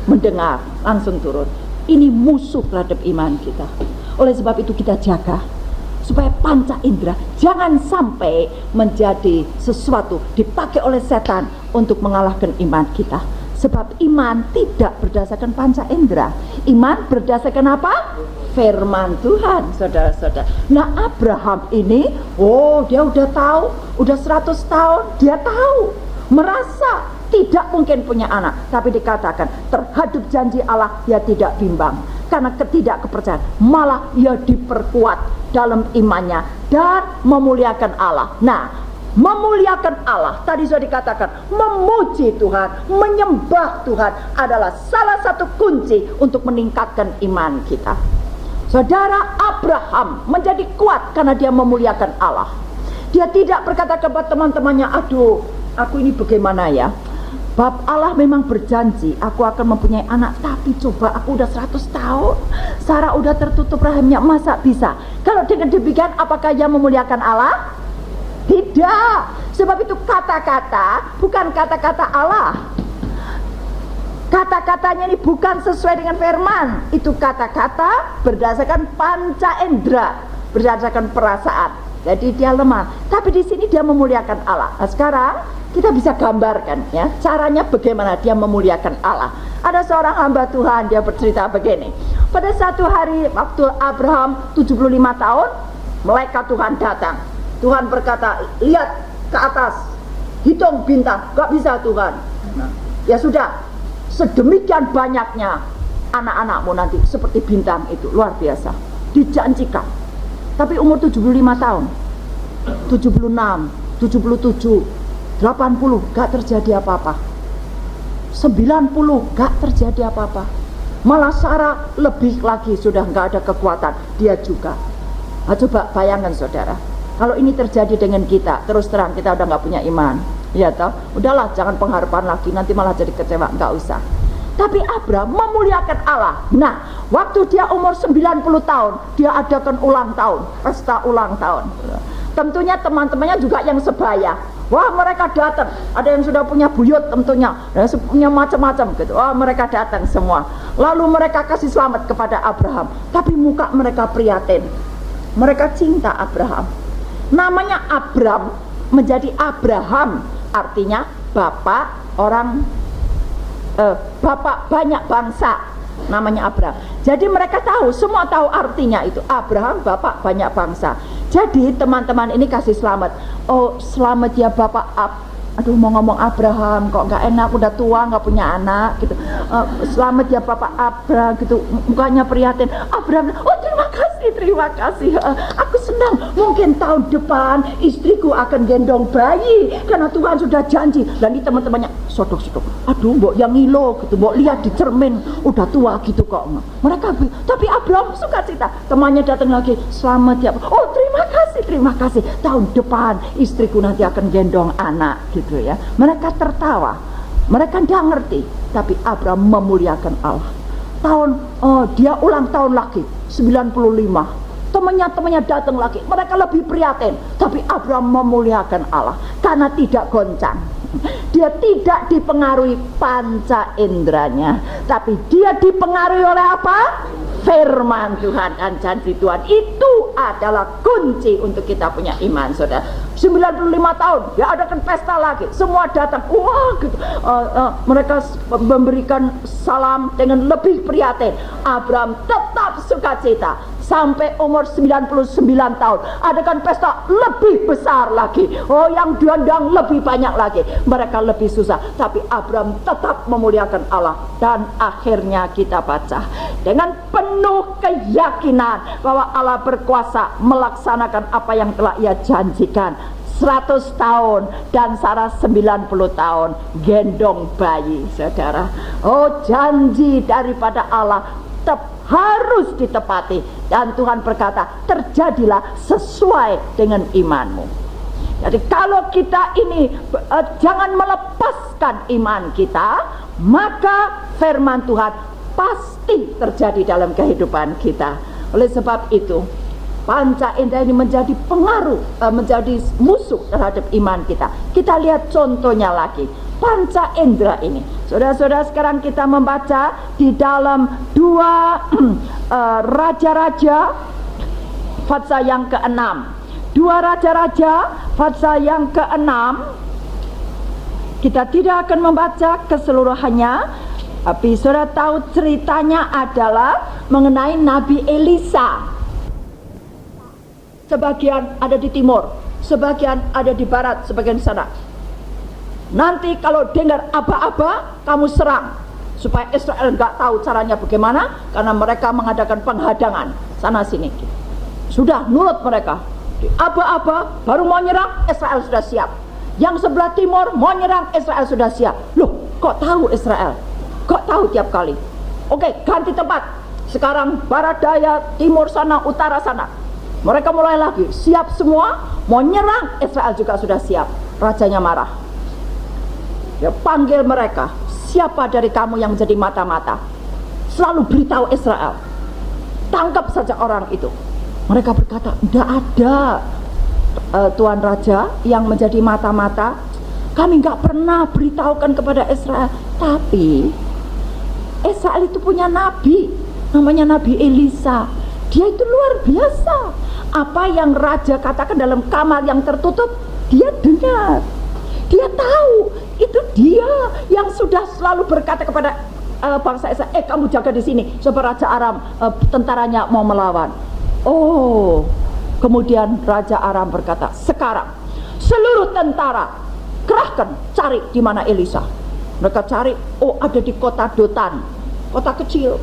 mendengar langsung turun. Ini musuh terhadap iman kita. Oleh sebab itu kita jaga supaya panca indera jangan sampai menjadi sesuatu dipakai oleh setan untuk mengalahkan iman kita. Sebab iman tidak berdasarkan panca indera. Iman berdasarkan apa? Firman Tuhan, saudara-saudara. Nah, Abraham ini, oh dia udah tahu, udah 100 tahun, dia tahu, merasa tidak mungkin punya anak, tapi dikatakan terhadap janji Allah dia tidak bimbang. Karena ketidakkepercayaan, malah ia diperkuat dalam imannya dan memuliakan Allah. Nah, Memuliakan Allah, tadi sudah dikatakan, memuji Tuhan, menyembah Tuhan adalah salah satu kunci untuk meningkatkan iman kita. Saudara, Abraham menjadi kuat karena dia memuliakan Allah. Dia tidak berkata kepada teman-temannya, aduh, aku ini bagaimana ya? Bab Allah memang berjanji, aku akan mempunyai anak, tapi coba aku udah 100 tahun, Sarah udah tertutup rahimnya, masa bisa? Kalau dengan demikian, apakah ia memuliakan Allah? Tidak, sebab itu kata-kata bukan kata-kata Allah. Kata-katanya ini bukan sesuai dengan firman. Itu kata-kata berdasarkan panca indera, berdasarkan perasaan. Jadi dia lemah. Tapi di sini dia memuliakan Allah. Nah, sekarang kita bisa gambarkan ya, caranya bagaimana dia memuliakan Allah. Ada seorang hamba Tuhan, dia bercerita begini. Pada satu hari waktu Abraham 75 tahun, malaikat Tuhan datang. Tuhan berkata, lihat ke atas, hitung bintang. Gak bisa Tuhan. Nah, ya sudah, sedemikian banyaknya anak-anakmu nanti seperti bintang itu, luar biasa. Dijanjikan. Tapi umur 75 tahun, 76, 77, 80, gak terjadi apa-apa. 90, gak terjadi apa-apa. Malah Sarah lebih lagi, sudah gak ada kekuatan. Dia juga. Nah, coba bayangkan saudara, kalau ini terjadi dengan kita, terus terang kita udah gak punya iman, ya toh, udahlah jangan pengharapan lagi, nanti malah jadi kecewa, gak usah. Tapi Abraham memuliakan Allah. Nah, waktu dia umur 90 tahun, dia adakan ulang tahun, pesta ulang tahun. Tentunya teman-temannya juga yang sebaya. Wah, mereka datang. Ada yang sudah punya buyut tentunya, dan punya macam-macam gitu. Wah, mereka datang semua. Lalu mereka kasih selamat kepada Abraham. Tapi muka mereka prihatin. Mereka cinta Abraham. Namanya Abram menjadi Abraham, artinya bapak orang bapak banyak bangsa, namanya Abraham. Jadi mereka tahu, semua tahu artinya itu, Abraham bapak banyak bangsa. Jadi teman-teman ini kasih selamat. Oh, selamat ya Bapak aduh, mau ngomong Abraham kok nggak enak, udah tua nggak punya anak gitu. Selamat ya Bapak Abraham gitu, mukanya prihatin. Abraham, oh terima kasih, aku senang. Mungkin tahun depan istriku akan gendong bayi karena Tuhan sudah janji. Dan di teman-temannya sodok-sodok, aduh mbok yang ngilo gitu, mbok lihat di cermin udah tua gitu kok. Mereka, tapi Abraham suka cita. Temannya datang lagi, selamat ya, oh terima kasih, tahun depan istriku nanti akan gendong anak gitu ya. Mereka tertawa, mereka tidak ngerti, tapi Abraham memuliakan Allah. Dia ulang tahun lagi 95, temannya datang lagi, mereka lebih prihatin, tapi Abraham memuliakan Allah karena tidak goncang. Dia tidak dipengaruhi panca inderanya, tapi dia dipengaruhi oleh apa? Firman Tuhan dan janji Tuhan. Itu adalah kunci untuk kita punya iman, saudara. 95 tahun, dia adakan pesta lagi, semua datang, wah gitu. Mereka memberikan salam dengan lebih prihatin. Abraham tetap sukacita sampai umur 99 tahun, adakan pesta lebih besar lagi. Oh, yang diundang lebih banyak lagi, mereka lebih susah, tapi Abraham tetap memuliakan Allah. Dan akhirnya kita baca dengan penuh keyakinan bahwa Allah berkuasa melaksanakan apa yang telah ia janjikan. 100 tahun dan Sarah 90 tahun gendong bayi, saudara. Oh, janji daripada Allah harus ditepati, dan Tuhan berkata terjadilah sesuai dengan imanmu. Jadi kalau kita ini jangan melepaskan iman kita, maka firman Tuhan pasti terjadi dalam kehidupan kita. Oleh sebab itu panca indera ini menjadi pengaruh, menjadi musuh terhadap iman kita. Kita lihat contohnya lagi, panca indera ini. Saudara-saudara, sekarang kita membaca di dalam 2 Raja-Raja pasal yang ke-6. 2 Raja-Raja pasal yang ke-6. Kita tidak akan membaca keseluruhannya, tapi saudara tahu ceritanya adalah mengenai Nabi Elisa. Sebagian ada di timur, sebagian ada di barat, sebagian di sana. Nanti kalau dengar aba-aba, kamu serang, supaya Israel nggak tahu caranya bagaimana, karena mereka mengadakan penghadangan sana sini. Sudah nurut mereka. Di aba-aba baru mau nyerang, Israel sudah siap. Yang sebelah timur mau nyerang, Israel sudah siap. Loh, kok tahu Israel? Kok tahu tiap kali? Oke, ganti tempat. Sekarang barat daya, timur sana, utara sana. Mereka mulai lagi, siap semua, mau nyerang, Israel juga sudah siap. Rajanya marah. Dia panggil mereka, siapa dari kamu yang menjadi mata-mata? Selalu beritahu Israel, tangkap saja orang itu. Mereka berkata, tidak ada Tuan Raja yang menjadi mata-mata. Kami nggak pernah beritahukan kepada Israel. Tapi Israel itu punya nabi, namanya Nabi Elisa. Dia itu luar biasa. Apa yang raja katakan dalam kamar yang tertutup, dia dengar. Dia tahu, itu dia yang sudah selalu berkata kepada bangsa Israel, kamu jaga di sini, sebab Raja Aram tentaranya mau melawan. Oh, kemudian Raja Aram berkata, sekarang seluruh tentara kerahkan, cari di mana Elisa. Mereka cari, oh ada di kota Dotan, kota kecil.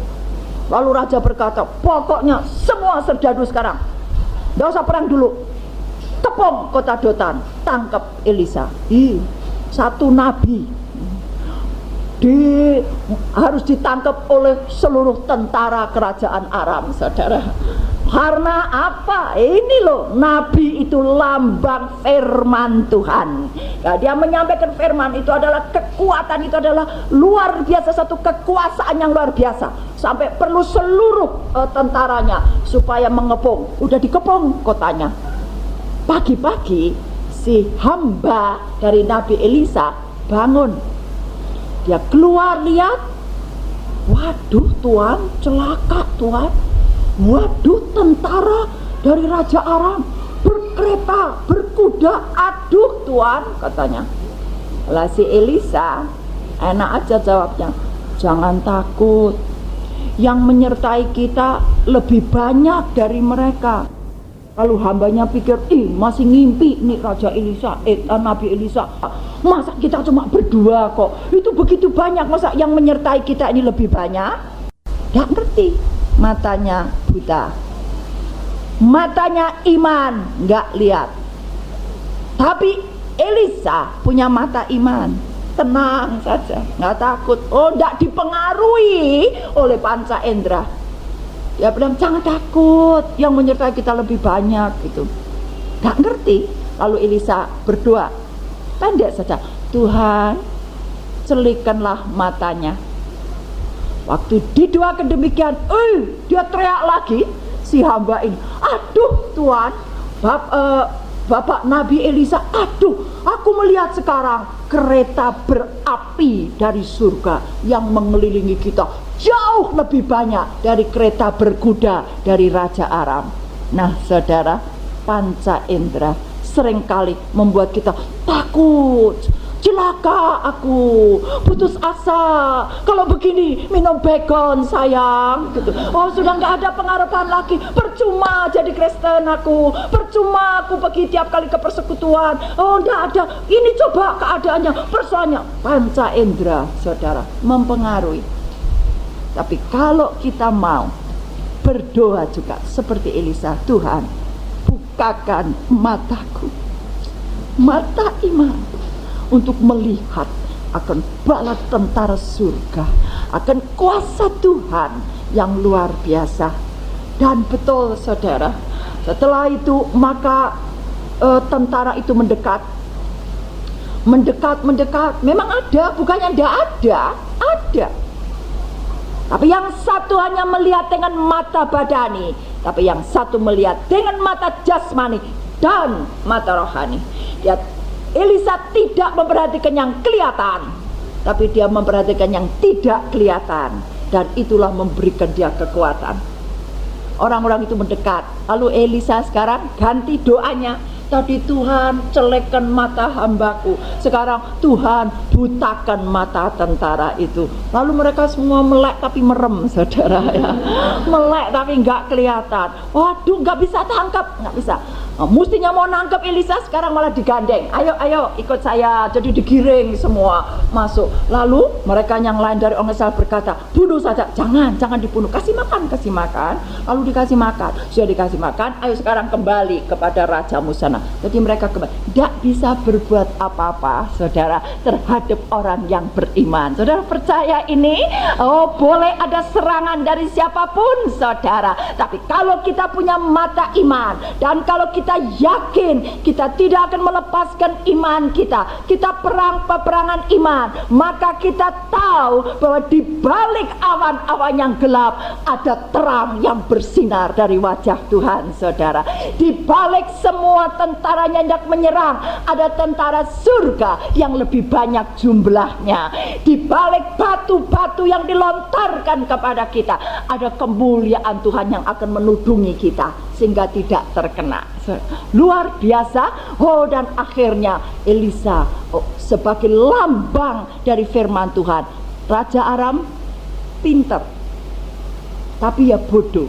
Lalu Raja berkata, pokoknya semua serdadu sekarang, tidak usah perang dulu, kepung kota Dotan, tangkap Elisa. Satu nabi harus ditangkap oleh seluruh tentara kerajaan Aram, saudara. Karena apa? Ini loh, nabi itu lambang firman Tuhan. Nah, dia menyampaikan firman itu adalah kekuatan, itu adalah luar biasa, satu kekuasaan yang luar biasa. Sampai perlu seluruh tentaranya supaya mengepung. Udah dikepung kotanya. Pagi-pagi si hamba dari Nabi Elisa bangun. Dia keluar lihat, waduh Tuan, celaka Tuan. Waduh, tentara dari Raja Aram berkereta, berkuda. Aduh Tuan, katanya. Lah si Elisa enak aja jawabnya, jangan takut, yang menyertai kita lebih banyak dari mereka. Lalu hambanya pikir, masih ngimpi nih Raja Elisa, Nabi Elisa. Masa kita cuma berdua kok, itu begitu banyak, masa yang menyertai kita ini lebih banyak? Gak ngerti, matanya buta, matanya iman, gak lihat. Tapi Elisa punya mata iman, tenang saja, gak takut. Oh, gak dipengaruhi oleh panca indera. Dia bilang, jangan takut, yang menyertai kita lebih banyak gitu. Gak ngerti. Lalu Elisa berdoa, pendek saja, Tuhan celikkanlah matanya. Waktu didoakan demikian, dia teriak lagi, si hamba ini, aduh Tuhan, Bapak Nabi Elisa, aduh, aku melihat sekarang kereta berapi dari surga yang mengelilingi kita, jauh lebih banyak dari kereta berkuda dari Raja Aram. Nah saudara, panca indera seringkali membuat kita takut, celaka aku, putus asa, kalau begini minum begon sayang gitu. Oh, sudah nggak ada pengharapan lagi, percuma jadi Kristen aku, percuma aku pergi tiap kali ke persekutuan. Oh, nggak ada, ini coba keadaannya, persoalannya. Panca indera saudara mempengaruhi. Tapi kalau kita mau berdoa juga seperti Elisa, Tuhan bukakan mataku, mata iman, untuk melihat akan bala tentara surga, akan kuasa Tuhan yang luar biasa. Dan betul saudara, setelah itu maka tentara itu mendekat. Memang ada, bukannya tidak ada. Tapi yang satu hanya melihat dengan mata badani, tapi yang satu melihat dengan mata jasmani dan mata rohani. Elisa tidak memperhatikan yang kelihatan, tapi dia memperhatikan yang tidak kelihatan, dan itulah memberikan dia kekuatan. Orang-orang itu mendekat. Lalu Elisa sekarang ganti doanya. Tadi Tuhan celekkan mata hambaku, sekarang Tuhan butakan mata tentara itu. Lalu mereka semua melek tapi merem saudara ya. Melek tapi nggak kelihatan. Waduh, nggak bisa tangkap, nggak bisa. Mestinya mau nangkep Elisa, sekarang malah digandeng. Ayo ikut saya. Jadi digiring semua masuk. Lalu mereka yang lain dari orang Israel berkata, bunuh saja. Jangan dibunuh. Kasih makan. Lalu dikasih makan. Sudah dikasih makan, ayo sekarang kembali kepada rajamu sana. Jadi mereka kembali. Tidak bisa berbuat apa-apa, saudara, terhadap orang yang beriman. Saudara percaya ini? Oh, boleh ada serangan dari siapapun, saudara. Tapi kalau kita punya mata iman, dan kalau kita yakin kita tidak akan melepaskan iman kita perang peperangan iman, maka kita tahu bahwa di balik awan-awan yang gelap ada terang yang bersinar dari wajah Tuhan, saudara. Di balik semua tentaranya yang menyerang, ada tentara surga yang lebih banyak jumlahnya. Di balik batu-batu yang dilontarkan kepada kita, ada kemuliaan Tuhan yang akan menudungi kita sehingga tidak terkena. Luar biasa. Dan akhirnya Elisa sebagai lambang dari firman Tuhan. Raja Aram pinter, tapi ya bodoh.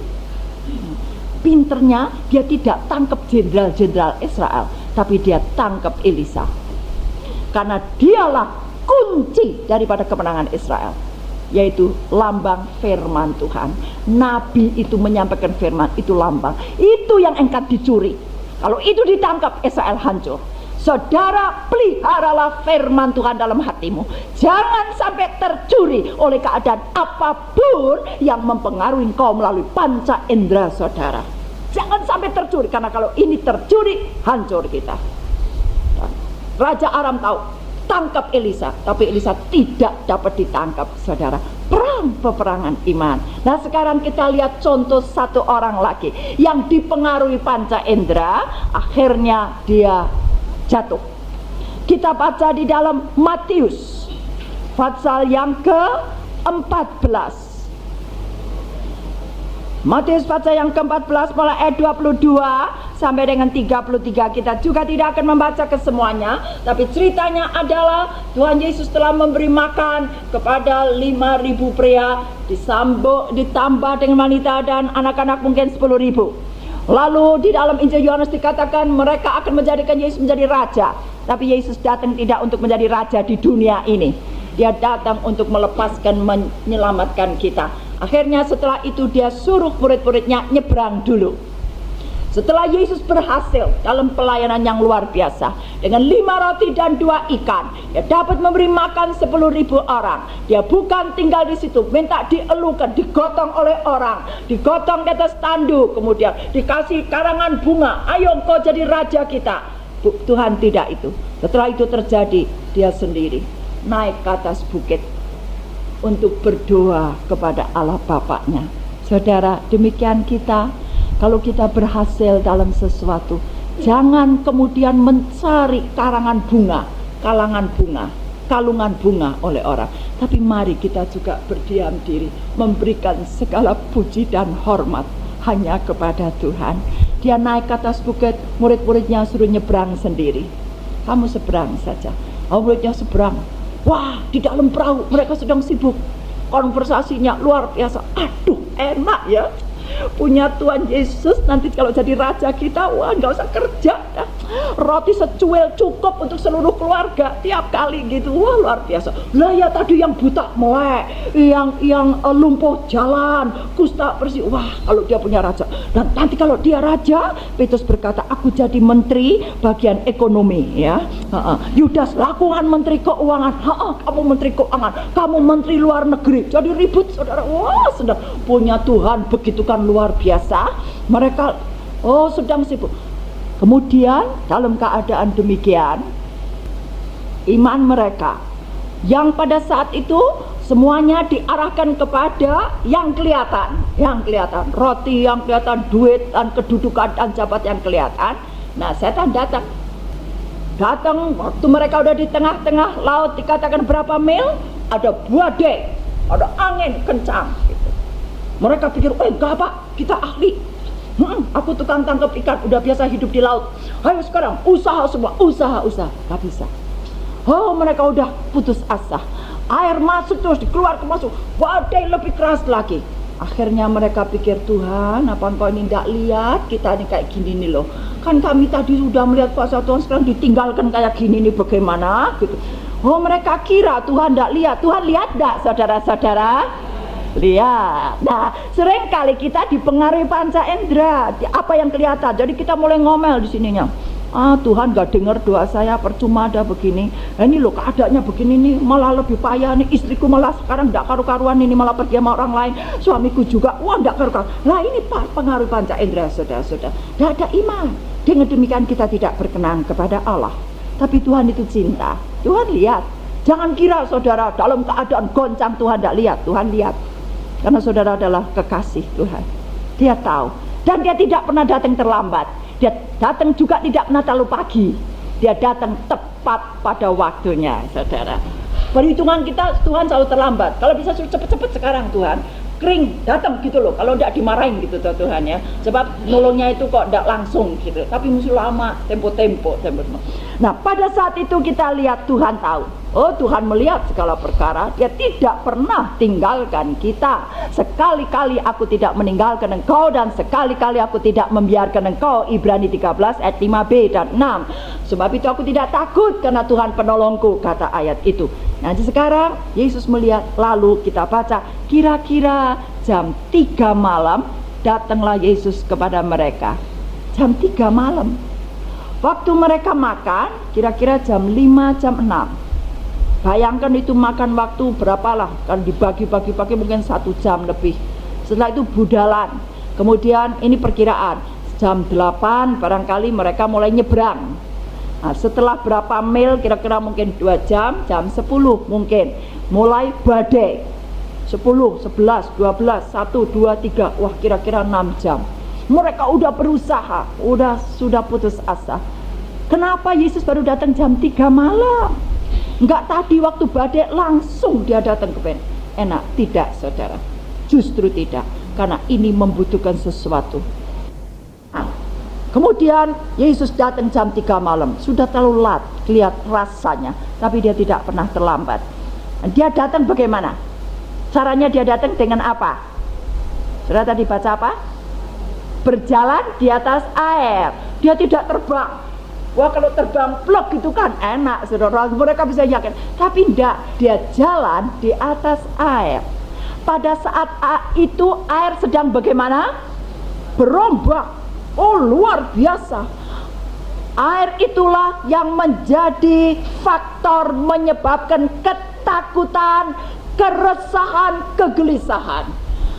Pinternya dia tidak tangkap jenderal-jenderal Israel, tapi dia tangkap Elisa, karena dialah kunci daripada kemenangan Israel, yaitu lambang firman Tuhan. Nabi itu menyampaikan firman, itu lambang, itu yang engkau dicuri. Kalau itu ditangkap, Israel hancur. Saudara, peliharalah firman Tuhan dalam hatimu. Jangan sampai tercuri oleh keadaan apapun yang mempengaruhi engkau melalui panca indera, saudara. Jangan sampai tercuri, karena kalau ini tercuri, hancur kita. Raja Aram tahu, tangkap Elisa, tapi Elisa tidak dapat ditangkap, saudara. Perang peperangan iman. Nah, sekarang kita lihat contoh satu orang lagi yang dipengaruhi panca indera, akhirnya dia jatuh. Kita baca di dalam Matius pasal yang ke-14. Matius pasal yang ke-14 mulai ayat 22 sampai dengan 33. Kita juga tidak akan membaca kesemuanya, tapi ceritanya adalah Tuhan Yesus telah memberi makan kepada 5.000 pria, ditambah dengan wanita dan anak-anak mungkin 10.000. Lalu di dalam Injil Yohanes dikatakan mereka akan menjadikan Yesus menjadi raja. Tapi Yesus datang tidak untuk menjadi raja di dunia ini. Dia datang untuk melepaskan, menyelamatkan kita. Akhirnya setelah itu dia suruh murid-muridnya nyebrang dulu. Setelah Yesus berhasil dalam pelayanan yang luar biasa, dengan 5 roti dan 2 ikan, dia dapat memberi makan 10.000 orang. Dia bukan tinggal di situ, minta dielukan, digotong oleh orang, digotong di atas tanduk, kemudian dikasih karangan bunga. Ayo engkau jadi raja kita. Tuhan tidak itu. Setelah itu terjadi, dia sendiri naik ke atas bukit untuk berdoa kepada Allah Bapaknya. Saudara, demikian kita. Kalau kita berhasil dalam sesuatu, jangan kemudian mencari karangan bunga, kalungan bunga oleh orang. Tapi mari kita juga berdiam diri, memberikan segala puji dan hormat hanya kepada Tuhan. Dia naik ke atas bukit, murid-muridnya suruh nyebrang sendiri. Kamu seberang saja. Muridnya seberang. Wah, di dalam perahu mereka sedang sibuk. Konversasinya luar biasa. Aduh, enak ya. Punya Tuhan Yesus, nanti kalau jadi raja kita, wah nggak usah kerja ya. Roti secuil cukup untuk seluruh keluarga tiap kali gitu. Wah luar biasa. Lah ya tadi yang buta melek, yang lumpuh jalan, kusta bersih. Wah kalau dia punya raja. Dan nanti kalau dia raja, Petrus berkata, aku jadi menteri bagian ekonomi ya. Yudas lakukan menteri keuangan. Kamu menteri keuangan, kamu menteri luar negeri. Jadi ribut saudara. Wah sedang punya Tuhan begitu kan luar biasa. Mereka sedang sibuk. Kemudian dalam keadaan demikian, iman mereka yang pada saat itu semuanya diarahkan kepada yang kelihatan, roti yang kelihatan, duit dan kedudukan dan jabat yang kelihatan. Nah, setan datang waktu mereka udah di tengah-tengah laut, dikatakan berapa mil, ada badai, ada angin kencang gitu. Mereka pikir, enggak Pak, kita ahli. Aku tukang tangkap ikan, udah biasa hidup di laut. Ayo sekarang usaha semua, usaha. Gak bisa. Mereka udah putus asa. Air masuk terus, keluar masuk. Badai lebih keras lagi. Akhirnya mereka pikir, Tuhan, apa engkau ini tidak lihat kita ini kayak gini nih loh. Kan kami tadi sudah melihat kuasa Tuhan, sekarang ditinggalkan kayak gini nih, bagaimana gitu. Oh, mereka kira Tuhan tidak lihat. Tuhan lihat tidak, saudara-saudara? Lihat. Nah, seringkali kita dipengaruhi panca indera, apa yang kelihatan. Jadi kita mulai ngomel di sininya. Tuhan gak dengar doa saya, percuma ada begini. Ini loh keadaannya begini nih, malah lebih payah nih. Istriku malah sekarang gak karu-karuan ini, malah pergi sama orang lain. Suamiku juga, wah gak karu-karuan. Nah ini pengaruh panca indera, saudara-saudara. Gak ada iman. Dengan demikian kita tidak berkenan kepada Allah. Tapi Tuhan itu cinta. Tuhan lihat. Jangan kira saudara dalam keadaan goncang Tuhan tidak lihat. Tuhan lihat. Karena saudara adalah kekasih Tuhan. Dia tahu. Dan dia tidak pernah datang terlambat. Dia datang juga tidak pernah terlalu pagi. Dia datang tepat pada waktunya, saudara. Perhitungan kita, Tuhan selalu terlambat. Kalau bisa cepet-cepet sekarang Tuhan, kering datang gitu loh. Kalau tidak dimarahin gitu Tuhan ya. Sebab nolongnya itu kok tidak langsung gitu. Tapi mesti lama, tempo. Nah pada saat itu kita lihat Tuhan tahu. Oh, Tuhan melihat segala perkara. Dia tidak pernah tinggalkan kita. Sekali-kali aku tidak meninggalkan engkau, dan sekali-kali aku tidak membiarkan engkau. Ibrani 13 ayat 5b dan 6. Sebab itu aku tidak takut, karena Tuhan penolongku, kata ayat itu. Nanti sekarang Yesus melihat. Lalu kita baca, kira-kira jam 3 malam datanglah Yesus kepada mereka. Jam 3 malam. Waktu mereka makan kira-kira jam 5, jam 6. Bayangkan itu makan waktu berapalah, kan dibagi-bagi mungkin 1 jam lebih. Setelah itu budalan. Kemudian ini perkiraan jam 8 barangkali mereka mulai nyebrang. Nah, setelah berapa mil, kira-kira mungkin 2 jam, jam 10 mungkin mulai badai. 10, 11, 12, 1, 2, 3. Wah, kira-kira 6 jam. Mereka udah berusaha, sudah putus asa. Kenapa Yesus baru datang jam 3 malam? Enggak tadi waktu badai langsung dia datang ke enak. Tidak, saudara. Justru tidak. Karena ini membutuhkan sesuatu. Nah, kemudian Yesus datang jam 3 malam. Sudah terlalu lat, lihat rasanya. Tapi dia tidak pernah terlambat. Dia datang bagaimana? Caranya dia datang dengan apa? Saudara tadi baca apa? Berjalan di atas air. Dia tidak terbang. Wah, kalau terbang plok gitu kan enak, saudara, mereka bisa yakin. Tapi enggak, dia jalan di atas air. Pada saat itu air sedang bagaimana? Berombak. Oh, luar biasa. Air itulah yang menjadi faktor menyebabkan ketakutan, keresahan, kegelisahan.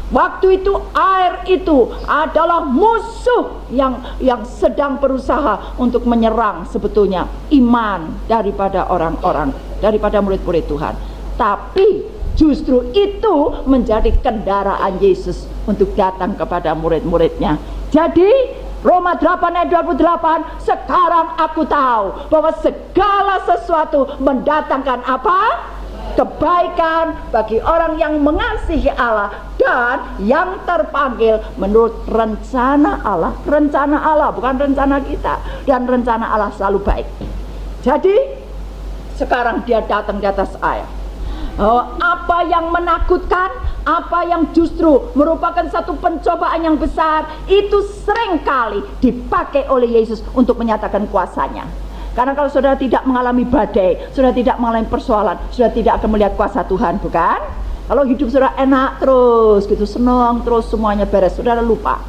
Waktu itu air itu adalah musuh yang sedang berusaha untuk menyerang sebetulnya iman daripada orang-orang, daripada murid-murid Tuhan. Tapi justru itu menjadi kendaraan Yesus untuk datang kepada murid-muridnya. Jadi Roma 8 ayat 28, sekarang aku tahu bahwa segala sesuatu mendatangkan apa? Kebaikan bagi orang yang mengasihi Allah dan yang terpanggil menurut rencana Allah. Rencana Allah, bukan rencana kita. Dan rencana Allah selalu baik. Jadi sekarang dia datang di atas air. Apa yang menakutkan, apa yang justru merupakan satu pencobaan yang besar, itu seringkali dipakai oleh Yesus untuk menyatakan kuasanya. Karena kalau saudara tidak mengalami badai, saudara tidak mengalami persoalan, saudara tidak akan melihat kuasa Tuhan, bukan? Kalau hidup saudara enak terus gitu, senang terus, semuanya beres, saudara lupa.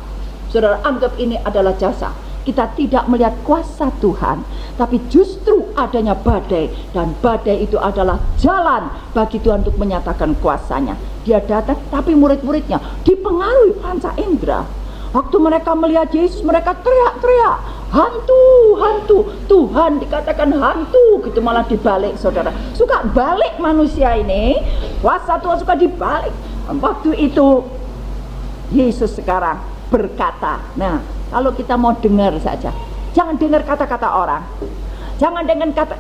Saudara anggap ini adalah jasa. Kita tidak melihat kuasa Tuhan, tapi justru adanya badai. Dan badai itu adalah jalan bagi Tuhan untuk menyatakan kuasanya. Dia datang, tapi murid-muridnya dipengaruhi panca indera. Waktu mereka melihat Yesus, mereka teriak-teriak, hantu. Tuhan dikatakan hantu gitu, malah dibalik, saudara. Suka balik manusia ini. Kuasa Tuhan suka dibalik. Waktu itu Yesus sekarang berkata, nah kalau kita mau dengar saja, jangan dengar kata-kata orang.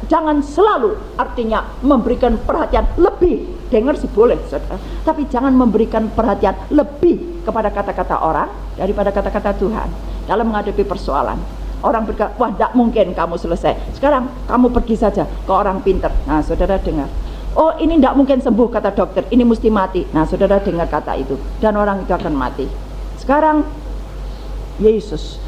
Jangan selalu artinya memberikan perhatian lebih. Dengar sih boleh, saudara, tapi jangan memberikan perhatian lebih kepada kata-kata orang daripada kata-kata Tuhan dalam menghadapi persoalan. Orang berkata, wah tidak mungkin kamu selesai. Sekarang kamu pergi saja ke orang pintar. Nah saudara dengar, Oh, ini tidak mungkin sembuh, kata dokter, ini mesti mati. Nah, saudara dengar kata itu, dan orang itu akan mati. Sekarang Yesus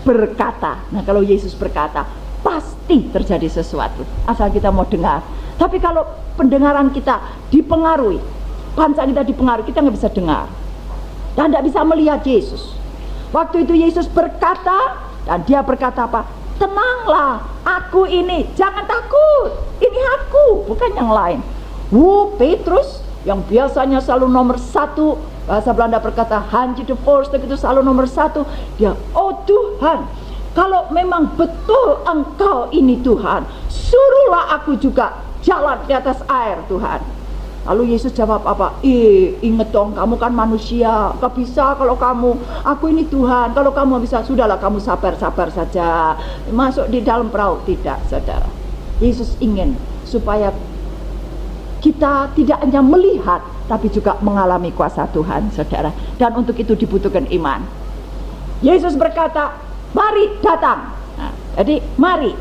berkata. Nah, kalau Yesus berkata, pasti terjadi sesuatu, asal kita mau dengar. Tapi kalau pendengaran kita dipengaruhi, panca kita dipengaruhi, kita nggak bisa dengar dan nggak bisa melihat Yesus. Waktu itu Yesus berkata, dan dia berkata apa? Tenanglah, aku ini, jangan takut, ini aku, bukan yang lain. Petrus yang biasanya selalu nomor satu, bahasa Belanda berkata Hanji de Forster, itu selalu nomor satu. Dia, oh Tuhan, kalau memang betul Engkau ini Tuhan, suruhlah aku juga jalan di atas air, Tuhan. Lalu Yesus jawab apa? Inget dong, kamu kan manusia, gak bisa kalau kamu, aku ini Tuhan, kalau kamu bisa, sudahlah kamu sabar-sabar saja, masuk di dalam perahu. Tidak, saudara. Yesus ingin supaya kita tidak hanya melihat, tapi juga mengalami kuasa Tuhan, saudara. Dan untuk itu dibutuhkan iman. Yesus berkata, mari datang. Nah, jadi mari,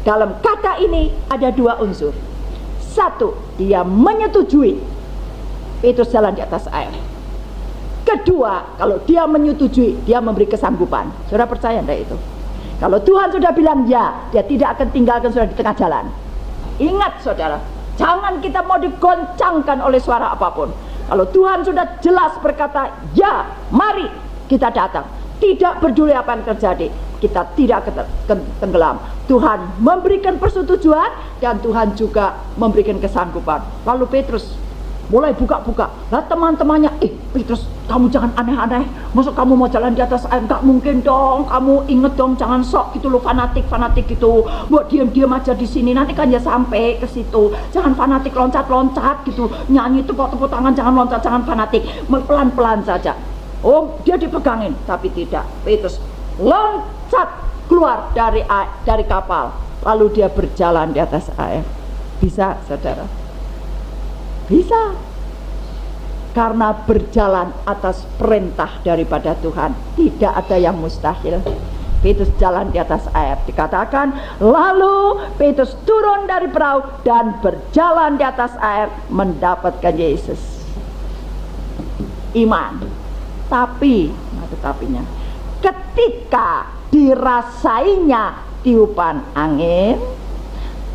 dalam kata ini ada dua unsur. Satu, dia menyetujui Petrus jalan di atas air. Kedua, kalau dia menyetujui, dia memberi kesanggupan. Saudara percaya enggak itu? Kalau Tuhan sudah bilang ya, dia tidak akan tinggalkan saudara di tengah jalan. Ingat saudara, jangan kita mau digoncangkan oleh suara apapun. Kalau Tuhan sudah jelas berkata ya, mari kita datang, tidak peduli apa yang terjadi, kita tidak tenggelam. Tuhan memberikan persetujuan dan Tuhan juga memberikan kesanggupan. Lalu Petrus mulai buka-buka. Lah teman-temannya, Petrus, kamu jangan aneh-aneh. Maksud kamu mau jalan di atas air? Gak mungkin dong. Kamu inget dong, jangan sok gitu loh, fanatik gitu. Buat diam-diam aja di sini. Nanti kan ya sampai ke situ. Jangan fanatik loncat-loncat gitu. Nyanyi tepuk-tepuk tangan, jangan loncat, jangan fanatik. Pelan-pelan saja. Oh, dia dipegangin, tapi tidak. Petrus loncat keluar dari kapal, lalu dia berjalan di atas air. Bisa, saudara? Bisa. Karena berjalan atas perintah daripada Tuhan, tidak ada yang mustahil. Petrus jalan di atas air. Dikatakan, lalu Petrus turun dari perahu dan berjalan di atas air mendapatkan Yesus. Iman. Tetapinya, ketika dirasainya tiupan angin,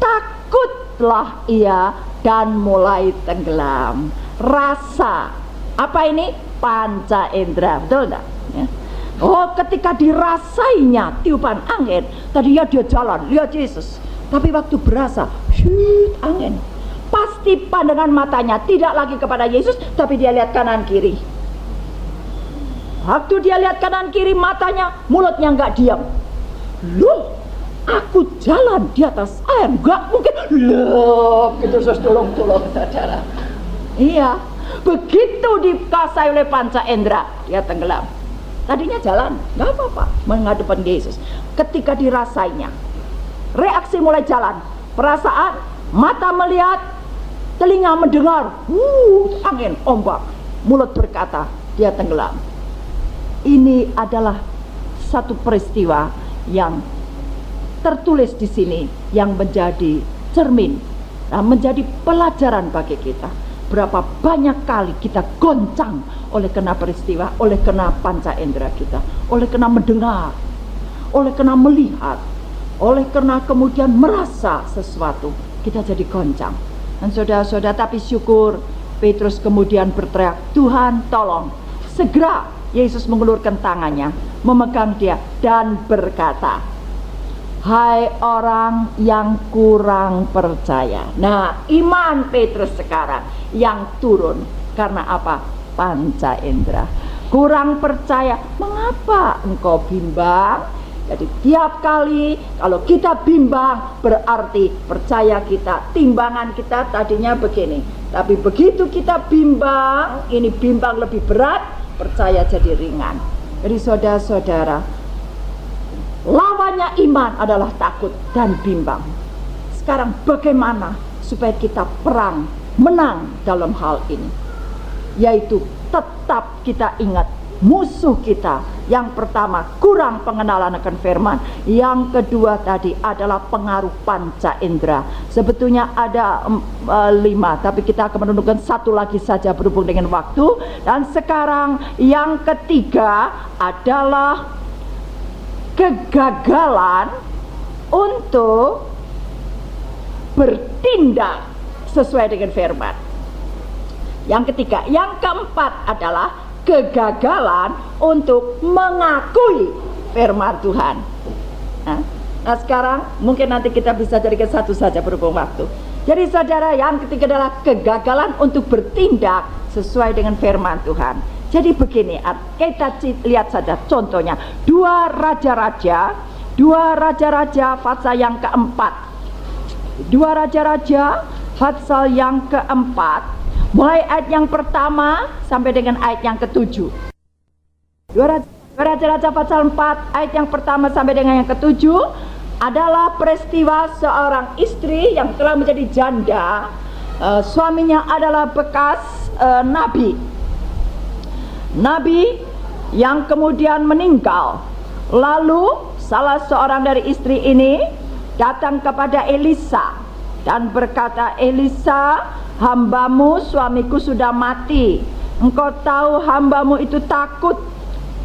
takutlah ia dan mulai tenggelam. Rasa apa ini? Panca indera, betul enggak? Ya. Oh, ketika dirasainya tiupan angin, tadinya dia jalan, lihat Yesus, tapi waktu berasa angin, pasti pandangan matanya tidak lagi kepada Yesus, tapi dia lihat kanan kiri. Waktu dia lihat kanan kiri, matanya, mulutnya nggak diam. Loh, aku jalan di atas air, nggak mungkin. Loh, gitu, sus, tolong saudara. Iya, begitu dikuasai oleh panca indera, dia tenggelam. Tadinya jalan, nggak apa-apa, menghadapkan Yesus. Ketika dirasainya, reaksi mulai jalan. Perasaan, mata melihat, telinga mendengar, angin, ombak, mulut berkata, dia tenggelam. Ini adalah satu peristiwa yang tertulis di sini yang menjadi cermin, menjadi pelajaran bagi kita. Berapa banyak kali kita goncang oleh kena peristiwa, oleh kena panca indera kita, oleh kena mendengar, oleh kena melihat, oleh kena kemudian merasa sesuatu, kita jadi goncang. Dan saudara-saudara, tapi syukur Petrus kemudian berteriak, Tuhan tolong. Segera Yesus mengulurkan tangannya, memegang dia dan berkata, hai orang yang kurang percaya. Nah, iman Petrus sekarang yang turun. Karena apa? Panca indera. Kurang percaya. Mengapa engkau bimbang? Jadi tiap kali kalau kita bimbang, berarti percaya kita, timbangan kita tadinya begini. Tapi begitu kita bimbang, ini bimbang lebih berat, percaya jadi ringan. Jadi saudara-saudara, lawannya iman adalah takut dan bimbang. Sekarang bagaimana supaya kita perang, menang dalam hal ini? Yaitu tetap kita ingat musuh kita Yang pertama, kurang pengenalan akan firman. Yang kedua tadi adalah pengaruh panca indera. Sebetulnya ada 5, tapi kita akan menentukan satu lagi saja berhubung dengan waktu. Dan sekarang yang ketiga adalah kegagalan untuk bertindak sesuai dengan firman. Yang ketiga, yang keempat adalah kegagalan untuk mengakui firman Tuhan. Nah sekarang mungkin nanti kita bisa jadikan satu saja berhubung waktu. Jadi saudara, yang ketiga adalah kegagalan untuk bertindak sesuai dengan firman Tuhan. Jadi begini, kita lihat saja contohnya. 2 Raja-Raja pasal yang keempat. 2 Raja-Raja pasal yang keempat, mulai ayat yang pertama sampai dengan ayat yang ke-7. 2 Raja-Raja pasal 4 ayat yang pertama sampai dengan yang ke-7 adalah peristiwa seorang istri yang telah menjadi janda. Suaminya adalah bekas nabi yang kemudian meninggal. Lalu salah seorang dari istri ini datang kepada Elisa dan berkata, "Elisa, hambamu suamiku sudah mati. Engkau tahu hambamu itu takut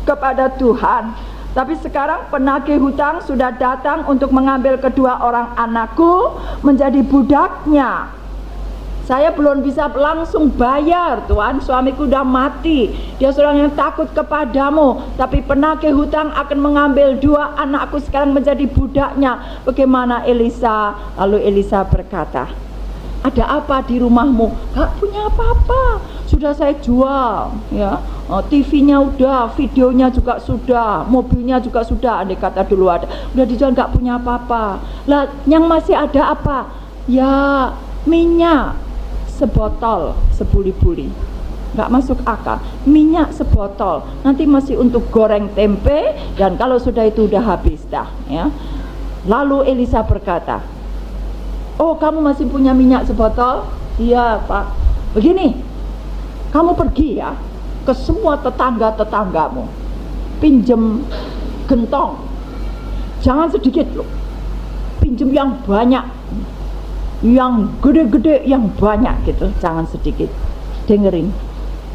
kepada Tuhan. Tapi sekarang penagih hutang sudah datang untuk mengambil kedua orang anakku menjadi budaknya. Saya belum bisa langsung bayar, Tuhan. Suamiku sudah mati. Dia seorang yang takut kepadamu. Tapi penagih hutang akan mengambil 2 anakku sekarang menjadi budaknya. Bagaimana Elisa?" Lalu Elisa berkata, "Ada apa di rumahmu?" "Gak punya apa-apa. Sudah saya jual, ya. TV-nya udah, videonya juga sudah, mobilnya juga sudah." Andai kata dulu ada, udah dijual, gak punya apa-apa. Lah, yang masih ada apa? Ya, minyak sebotol sebuli-buli. Gak masuk akal. Minyak sebotol, nanti masih untuk goreng tempe, dan kalau sudah itu udah habis dah, ya. Lalu Elisa berkata, "Oh, kamu masih punya minyak sebotol?" "Iya, Pak." "Begini, kamu pergi ya ke semua tetangga-tetanggamu, pinjem gentong, jangan sedikit loh, pinjem yang banyak, yang gede-gede, yang banyak gitu, jangan sedikit." Dengerin,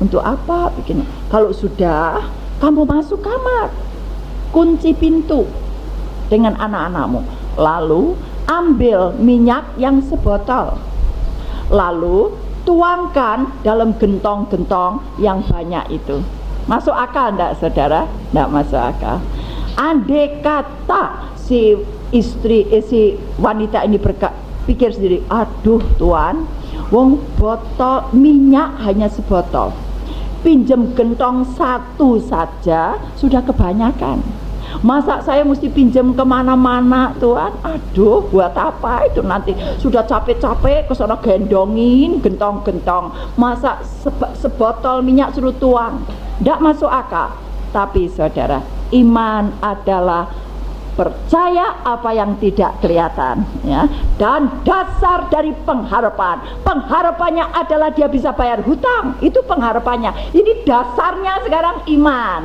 untuk apa bikin? Kalau sudah, kamu masuk kamar, kunci pintu dengan anak-anakmu, lalu ambil minyak yang sebotol, lalu tuangkan dalam gentong-gentong yang banyak itu. Masuk akal enggak, saudara? Enggak masuk akal. Andai kata si wanita ini pikir sendiri, "Aduh Tuhan, wong botol minyak hanya sebotol, pinjem gentong 1 saja sudah kebanyakan. Masa saya mesti pinjam kemana-mana, Tuhan? Aduh, buat apa itu? Nanti sudah capek-capek kesana gendongin gentong-gentong, masa sebotol minyak suruh tuang." Tidak masuk akal. Tapi saudara, iman adalah percaya apa yang tidak kelihatan, ya. Dan dasar dari pengharapannya adalah dia bisa bayar hutang. Itu pengharapannya. Ini dasarnya sekarang iman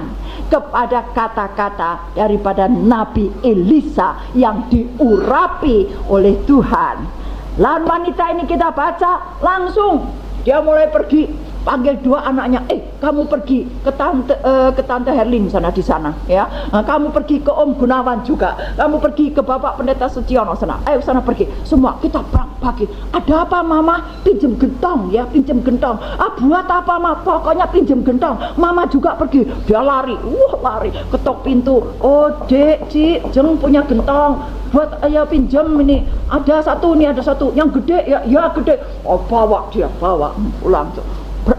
kepada kata-kata daripada Nabi Elisa yang diurapi oleh Tuhan. Lalu wanita ini kita baca langsung dia mulai pergi, panggil 2 anaknya, "Kamu pergi ke tante Herlin sana di sana, ya. Kamu pergi ke Om Gunawan juga. Kamu pergi ke Bapak Pendeta Setiono sana. Ayo sana pergi. Semua kita bagi. Ada apa, Mama? Pinjem gentong, ya, pinjem gentong. Buat apa, Ma? Pokoknya pinjem gentong. Mama juga pergi." Dia lari, lari, ketok pintu. "Oh, Dek, Cik, Jeng punya gentong. Buat ayo pinjem ini. Ada satu yang gede, ya gede." Oh, bawa pulang tuh.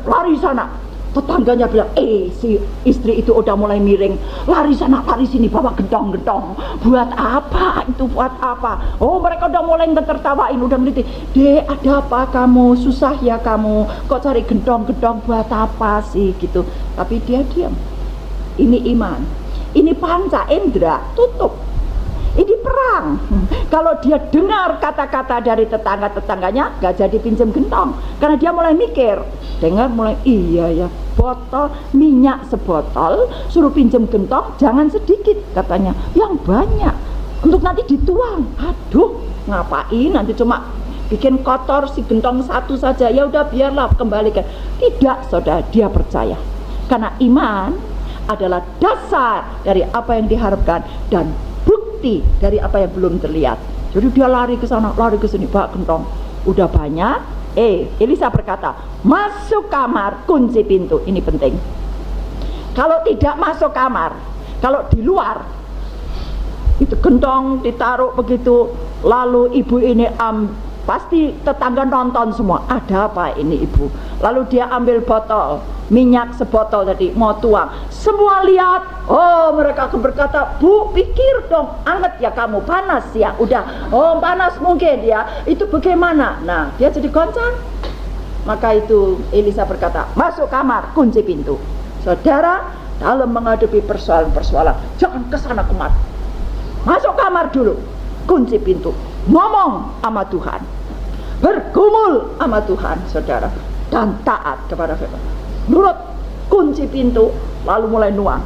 Lari sana. Tetangganya bilang, si istri itu udah mulai miring. "Lari sana, lari sini, bawa gentong-gentong." "Buat apa itu, buat apa?" Oh, mereka udah mulai tertawain, udah ngerti. "Dek, ada apa kamu? Susah ya kamu, kok cari gentong-gentong buat apa sih?" gitu. Tapi dia diam. Ini iman. Ini panca indera tutup. Ini perang. Kalau dia dengar kata-kata dari tetangga-tetangganya, gak jadi pinjam gentong. Karena dia mulai mikir, dengar mulai, iya ya, botol minyak sebotol, suruh pinjam gentong, jangan sedikit katanya, yang banyak, untuk nanti dituang. Aduh, ngapain nanti cuma bikin kotor si gentong satu saja, ya udah biarlah kembalikan. Tidak, saudara, dia percaya. Karena iman adalah dasar dari apa yang diharapkan dan bukti dari apa yang belum terlihat. Jadi dia lari ke sana, lari ke sini, bawa gentong. Udah banyak. Elisa berkata, masuk kamar, kunci pintu. Ini penting. Kalau tidak masuk kamar, kalau di luar, itu gentong ditaruh begitu, lalu ibu ini pasti tetangga nonton semua, ada apa ini ibu. Lalu dia ambil botol minyak sebotol tadi, mau tuang, semua lihat. Oh, mereka akan berkata, bu, pikir dong, anget ya kamu, panas ya, udah, oh panas mungkin ya, itu bagaimana. Nah, dia jadi goncang. Maka itu Elisa berkata, masuk kamar, kunci pintu. Saudara, dalam menghadapi persoalan-persoalan, jangan kesana kemari, masuk kamar dulu, kunci pintu, ngomong sama Tuhan, bergumul sama Tuhan, saudara, dan taat kepada firman. Nurut, kunci pintu, lalu mulai nuang.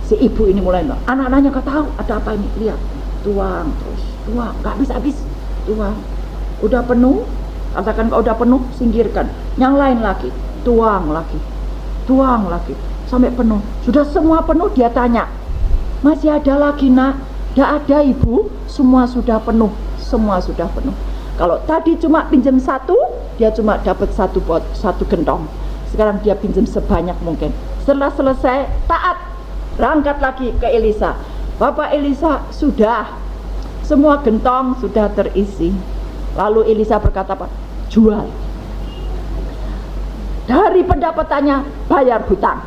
Si ibu ini mulai nuang. Anak-anaknya gak tahu ada apa ini. Lihat, tuang terus, tuang, gak habis-habis, tuang. Udah penuh, katakan kalau udah penuh, singkirkan. Yang lain lagi, tuang lagi, tuang lagi, sampai penuh. Sudah semua penuh, dia tanya, masih ada lagi nak? Gak ada ibu, semua sudah penuh, semua sudah penuh. Kalau tadi cuma pinjam satu, dia cuma dapat satu gentong. Sekarang dia pinjam sebanyak mungkin. Setelah selesai, taat, berangkat lagi ke Elisa. Bapak Elisa, sudah, semua gentong sudah terisi. Lalu Elisa berkata apa? Jual. Dari pendapatannya bayar hutang,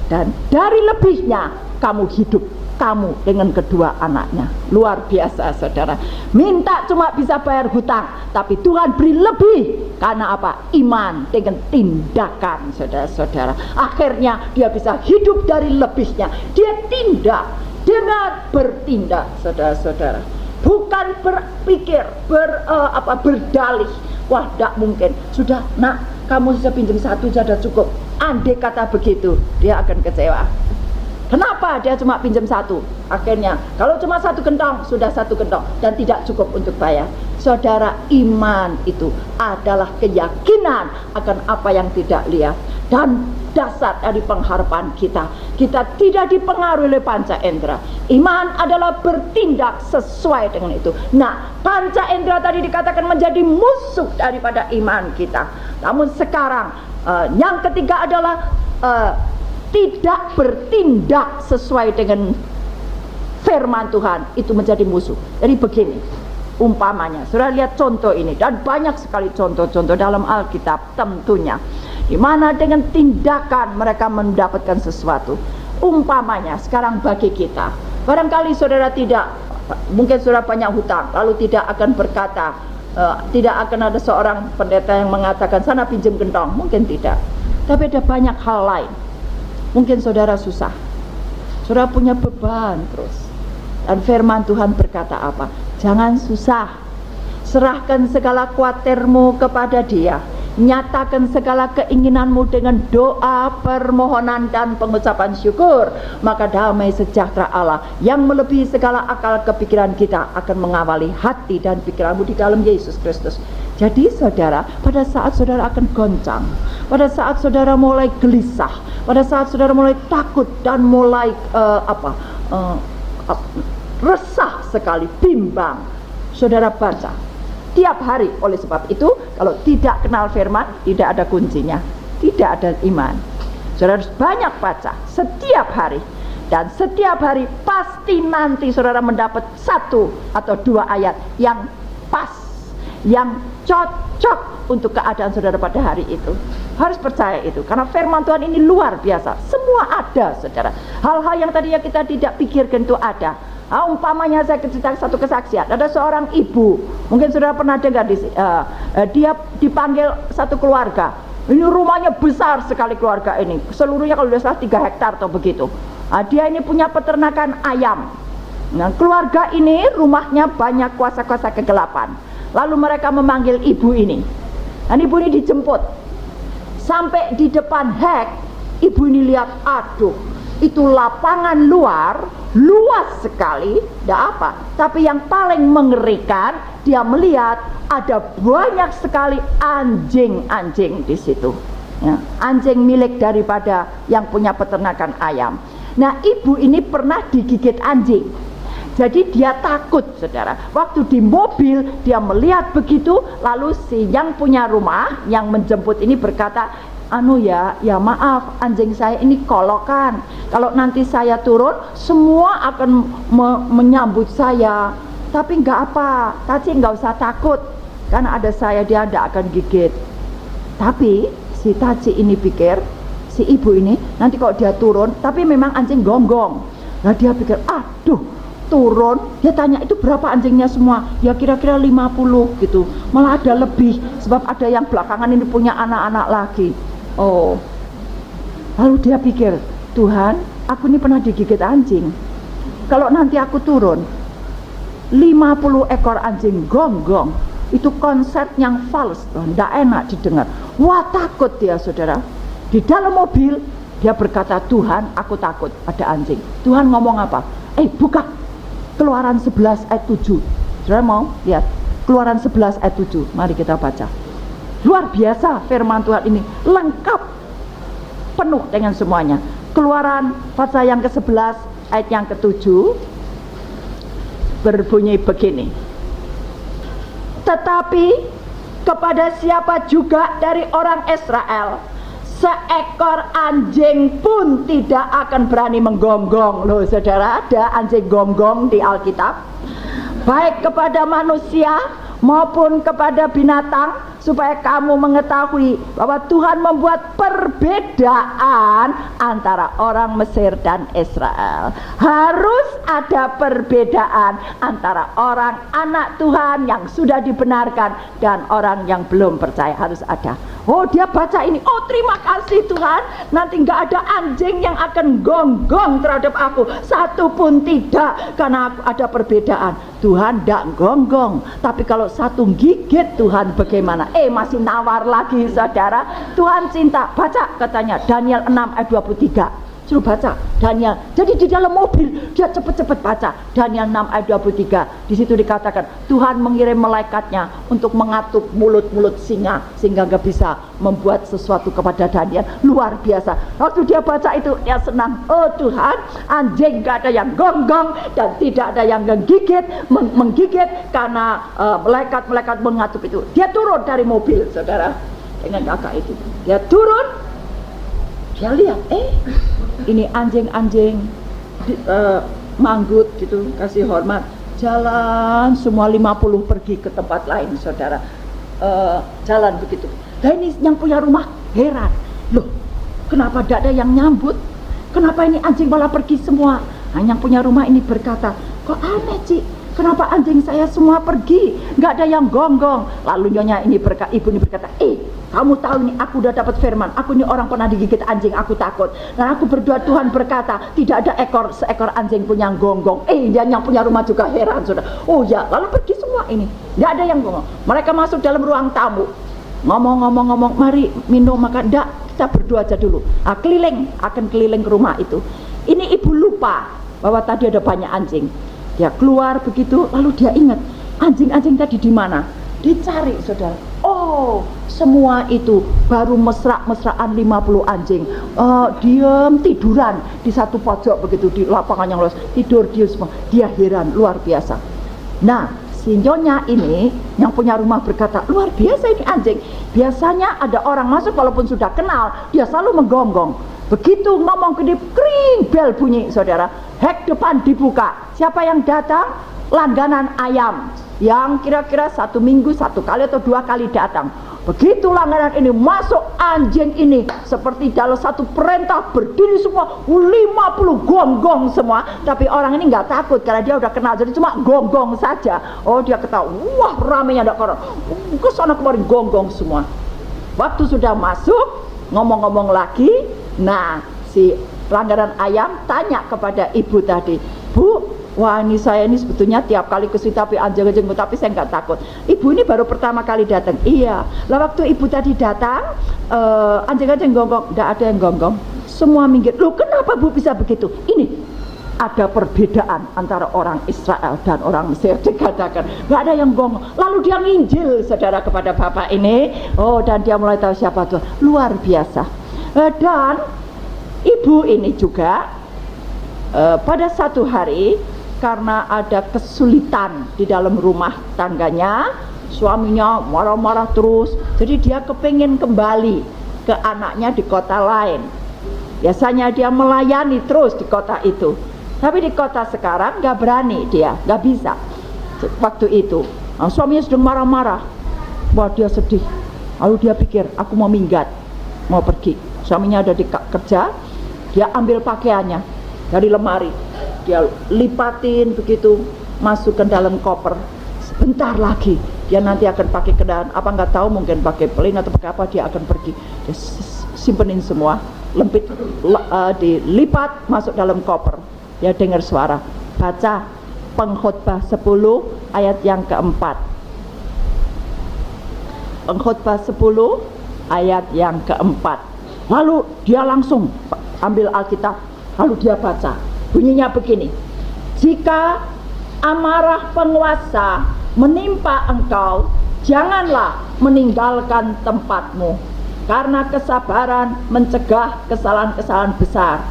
dan dari lebihnya kamu hidup, kamu dengan kedua anaknya. Luar biasa, saudara. Minta cuma bisa bayar hutang, tapi Tuhan beri lebih. Karena apa? Iman dengan tindakan, saudara-saudara. Akhirnya dia bisa hidup dari lebihnya. Dia tindak dengan bertindak, saudara-saudara. Bukan berpikir, berdalih. Wah, tidak mungkin. Sudah, nak, kamu bisa pinjam satu saja cukup. Andai kata begitu, dia akan kecewa. Kenapa dia cuma pinjam satu? Akhirnya, kalau cuma satu gentong, sudah satu gentong dan tidak cukup untuk bayar. Saudara, iman itu adalah keyakinan akan apa yang tidak lihat dan dasar dari pengharapan kita. Kita tidak dipengaruhi oleh panca indera. Iman adalah bertindak sesuai dengan itu. Nah, panca indera tadi dikatakan menjadi musuh daripada iman kita. Namun sekarang, yang ketiga adalah tidak bertindak sesuai dengan firman Tuhan, itu menjadi musuh. Jadi begini, umpamanya, saudara lihat contoh ini, dan banyak sekali contoh-contoh dalam Alkitab tentunya, di mana dengan tindakan mereka mendapatkan sesuatu. Umpamanya, sekarang bagi kita, barangkali saudara tidak, mungkin saudara banyak hutang, lalu tidak akan berkata, tidak akan ada seorang pendeta yang mengatakan sana pinjam gentong, mungkin tidak. Tapi ada banyak hal lain. Mungkin saudara susah, saudara punya beban terus, dan firman Tuhan berkata apa? Jangan susah, serahkan segala khawatirmu kepada Dia, nyatakan segala keinginanmu dengan doa, permohonan dan pengucapan syukur, maka damai sejahtera Allah yang melebihi segala akal kepikiran kita akan mengawali hati dan pikiranmu di dalam Yesus Kristus. Jadi saudara, pada saat saudara akan goncang, pada saat saudara mulai gelisah, pada saat saudara mulai takut dan mulai resah sekali, bimbang, saudara baca tiap hari. Oleh sebab itu, kalau tidak kenal firman, tidak ada kuncinya, tidak ada iman. Saudara harus banyak baca setiap hari, dan setiap hari pasti nanti saudara mendapat satu atau dua ayat yang pas, yang cocok untuk keadaan saudara pada hari itu. Harus percaya itu, karena firman Tuhan ini luar biasa. Semua ada, saudara. Hal-hal yang tadinya kita tidak pikirkan itu ada. Umpamanya saya cerita satu kesaksian. Ada seorang ibu, mungkin saudara pernah dengar, dia dipanggil satu keluarga. Ini rumahnya besar sekali keluarga ini. Seluruhnya kalau sudah salah 3 hektar atau begitu. Dia ini punya peternakan ayam. Nah, keluarga ini rumahnya banyak kuasa-kuasa kegelapan. Lalu mereka memanggil ibu ini. Dan ibu ini dijemput. Sampai di depan hek, ibu ini lihat, aduh, itu lapangan luar, luas sekali, tidak apa. Tapi yang paling mengerikan, dia melihat ada banyak sekali anjing-anjing di situ. Ya, anjing milik daripada yang punya peternakan ayam. Nah, ibu ini pernah digigit anjing. Jadi dia takut, saudara. Waktu di mobil dia melihat begitu, lalu si yang punya rumah yang menjemput ini berkata, ya maaf, anjing saya ini kolokan. Kalau nanti saya turun, semua akan menyambut saya. Tapi nggak apa, Taci nggak usah takut, karena ada saya, dia tidak akan gigit. Tapi si Taci ini pikir, si ibu ini nanti kalau dia turun, tapi memang anjing gonggong. Nah dia pikir, aduh, turun, dia tanya itu berapa anjingnya semua, ya kira-kira 50 gitu, malah ada lebih, sebab ada yang belakangan ini punya anak-anak lagi. Oh, lalu dia pikir, Tuhan, aku ini pernah digigit anjing, kalau nanti aku turun 50 ekor anjing gonggong, itu konsep yang false, tidak enak didengar. Wah, takut dia, saudara. Di dalam mobil dia berkata, Tuhan, aku takut ada anjing. Tuhan ngomong apa? Buka Keluaran 11 ayat 7. Saudara mau lihat Keluaran 11 ayat 7? Mari kita baca. Luar biasa firman Tuhan ini, lengkap, penuh dengan semuanya. Keluaran pasal yang ke-11 ayat yang ke-7 berbunyi begini. Tetapi kepada siapa juga dari orang Israel, seekor anjing pun tidak akan berani menggonggong. Loh saudara, ada anjing gonggong di Alkitab. Baik kepada manusia maupun kepada binatang, supaya kamu mengetahui bahwa Tuhan membuat perbedaan antara orang Mesir dan Israel. Harus ada perbedaan antara orang anak Tuhan yang sudah dibenarkan dan orang yang belum percaya, harus ada. Oh, dia baca ini, oh terima kasih Tuhan, nanti nggak ada anjing yang akan gonggong terhadap aku, satu pun tidak, karena aku ada perbedaan. Tuhan tidak gonggong, tapi kalau satu gigit Tuhan bagaimana? Masih nawar lagi, saudara. Tuhan cinta. Baca katanya Daniel 6 ayat 23. Suruh baca Daniel. Jadi di dalam mobil dia cepet-cepet baca Daniel 6 ayat 23. Di situ dikatakan Tuhan mengirim malaikatnya untuk mengatup mulut-mulut singa sehingga gak bisa membuat sesuatu kepada Daniel. Luar biasa. Waktu dia baca itu dia senang. Oh Tuhan, anjing gak ada yang gonggong dan tidak ada yang menggigit karena malaikat-malaikat mengatup itu. Dia turun dari mobil, saudara, dengan kakak itu. Dia turun, dia lihat, ini anjing-anjing manggut gitu, kasih hormat, jalan semua 50 pergi ke tempat lain, saudara. Jalan begitu. Dan ini yang punya rumah heran, loh kenapa tidak ada yang nyambut, kenapa ini anjing malah pergi semua. Nah, yang punya rumah ini berkata, kok aneh Ci, kenapa anjing saya semua pergi, nggak ada yang gonggong. Lalu nyonya ini ibu ini berkata, kamu tahu nih, aku udah dapat firman, aku ini orang pernah digigit anjing, aku takut. Dan aku berdoa, Tuhan berkata, tidak ada seekor anjing pun yang gonggong. Yang punya rumah juga heran, saudara. Oh ya, lalu pergi semua ini, tidak ada yang gonggong. Mereka masuk dalam ruang tamu, ngomong, mari minum makan. Tidak, kita berdoa aja dulu. Akan keliling ke rumah itu. Ini ibu lupa bahwa tadi ada banyak anjing. Dia keluar begitu, lalu dia ingat, anjing-anjing tadi di mana? Dicari, saudara. Oh, semua itu baru mesra-mesraan 50 anjing. Diam tiduran di satu pojok begitu di lapangan yang luas. Tidur dia semua. Dia heran, luar biasa. Nah, si nyonya ini yang punya rumah berkata, luar biasa ini anjing. Biasanya ada orang masuk walaupun sudah kenal, dia selalu menggonggong. Begitu ngomong gede, kring, bel bunyi, saudara. Hek depan dibuka. Siapa yang datang? Langganan ayam yang kira-kira 1 minggu 1 kali atau 2 kali datang. Begitu langganan ini masuk, anjing ini seperti dalam satu perintah berdiri semua, 50 gonggong semua. Tapi orang ini nggak takut karena dia udah kenal, jadi cuma gonggong saja. Oh, dia ketawa, wah ramenya ada orang, kesana kemarin gonggong semua. Waktu sudah masuk, ngomong-ngomong lagi. Nah, si langganan ayam tanya kepada ibu tadi, Bu, wah ini saya ini sebetulnya tiap kali ke situ tapi anjing-anjing tapi saya nggak takut. Ibu ini baru pertama kali datang. Iya, lah waktu ibu tadi datang anjing-anjing gonggong, nggak ada yang gonggong, semua minggir. Loh kenapa Bu bisa begitu? Ini ada perbedaan antara orang Israel dan orang Mesir, dikatakan nggak ada yang gonggong. Lalu dia nginjil saudara kepada bapak ini, oh dan dia mulai tahu siapa Tuhan, luar biasa. Dan ibu ini juga pada satu hari karena ada kesulitan di dalam rumah tangganya, suaminya marah-marah terus, jadi dia kepingin kembali ke anaknya di kota lain. Biasanya dia melayani terus di kota itu, tapi di kota sekarang gak berani, dia gak bisa waktu itu. Nah, suaminya sedang marah-marah, wah dia sedih, lalu dia pikir aku mau minggat, mau pergi. Suaminya ada di kerja, dia ambil pakaiannya dari lemari, dia lipatin begitu, masuk ke dalam koper. Sebentar lagi dia nanti akan pakai kendaraan, apa nggak tahu, mungkin pakai plane atau pakai apa, dia akan pergi. Dia simpenin semua, lempit, dilipat, masuk dalam koper. Dia dengar suara, baca Pengkhotbah 10 ayat yang keempat. Pengkhotbah 10 ayat yang keempat. Lalu dia langsung ambil Alkitab, lalu dia baca, bunyinya begini: jika amarah penguasa menimpa engkau, janganlah meninggalkan tempatmu, karena kesabaran mencegah kesalahan-kesalahan besar.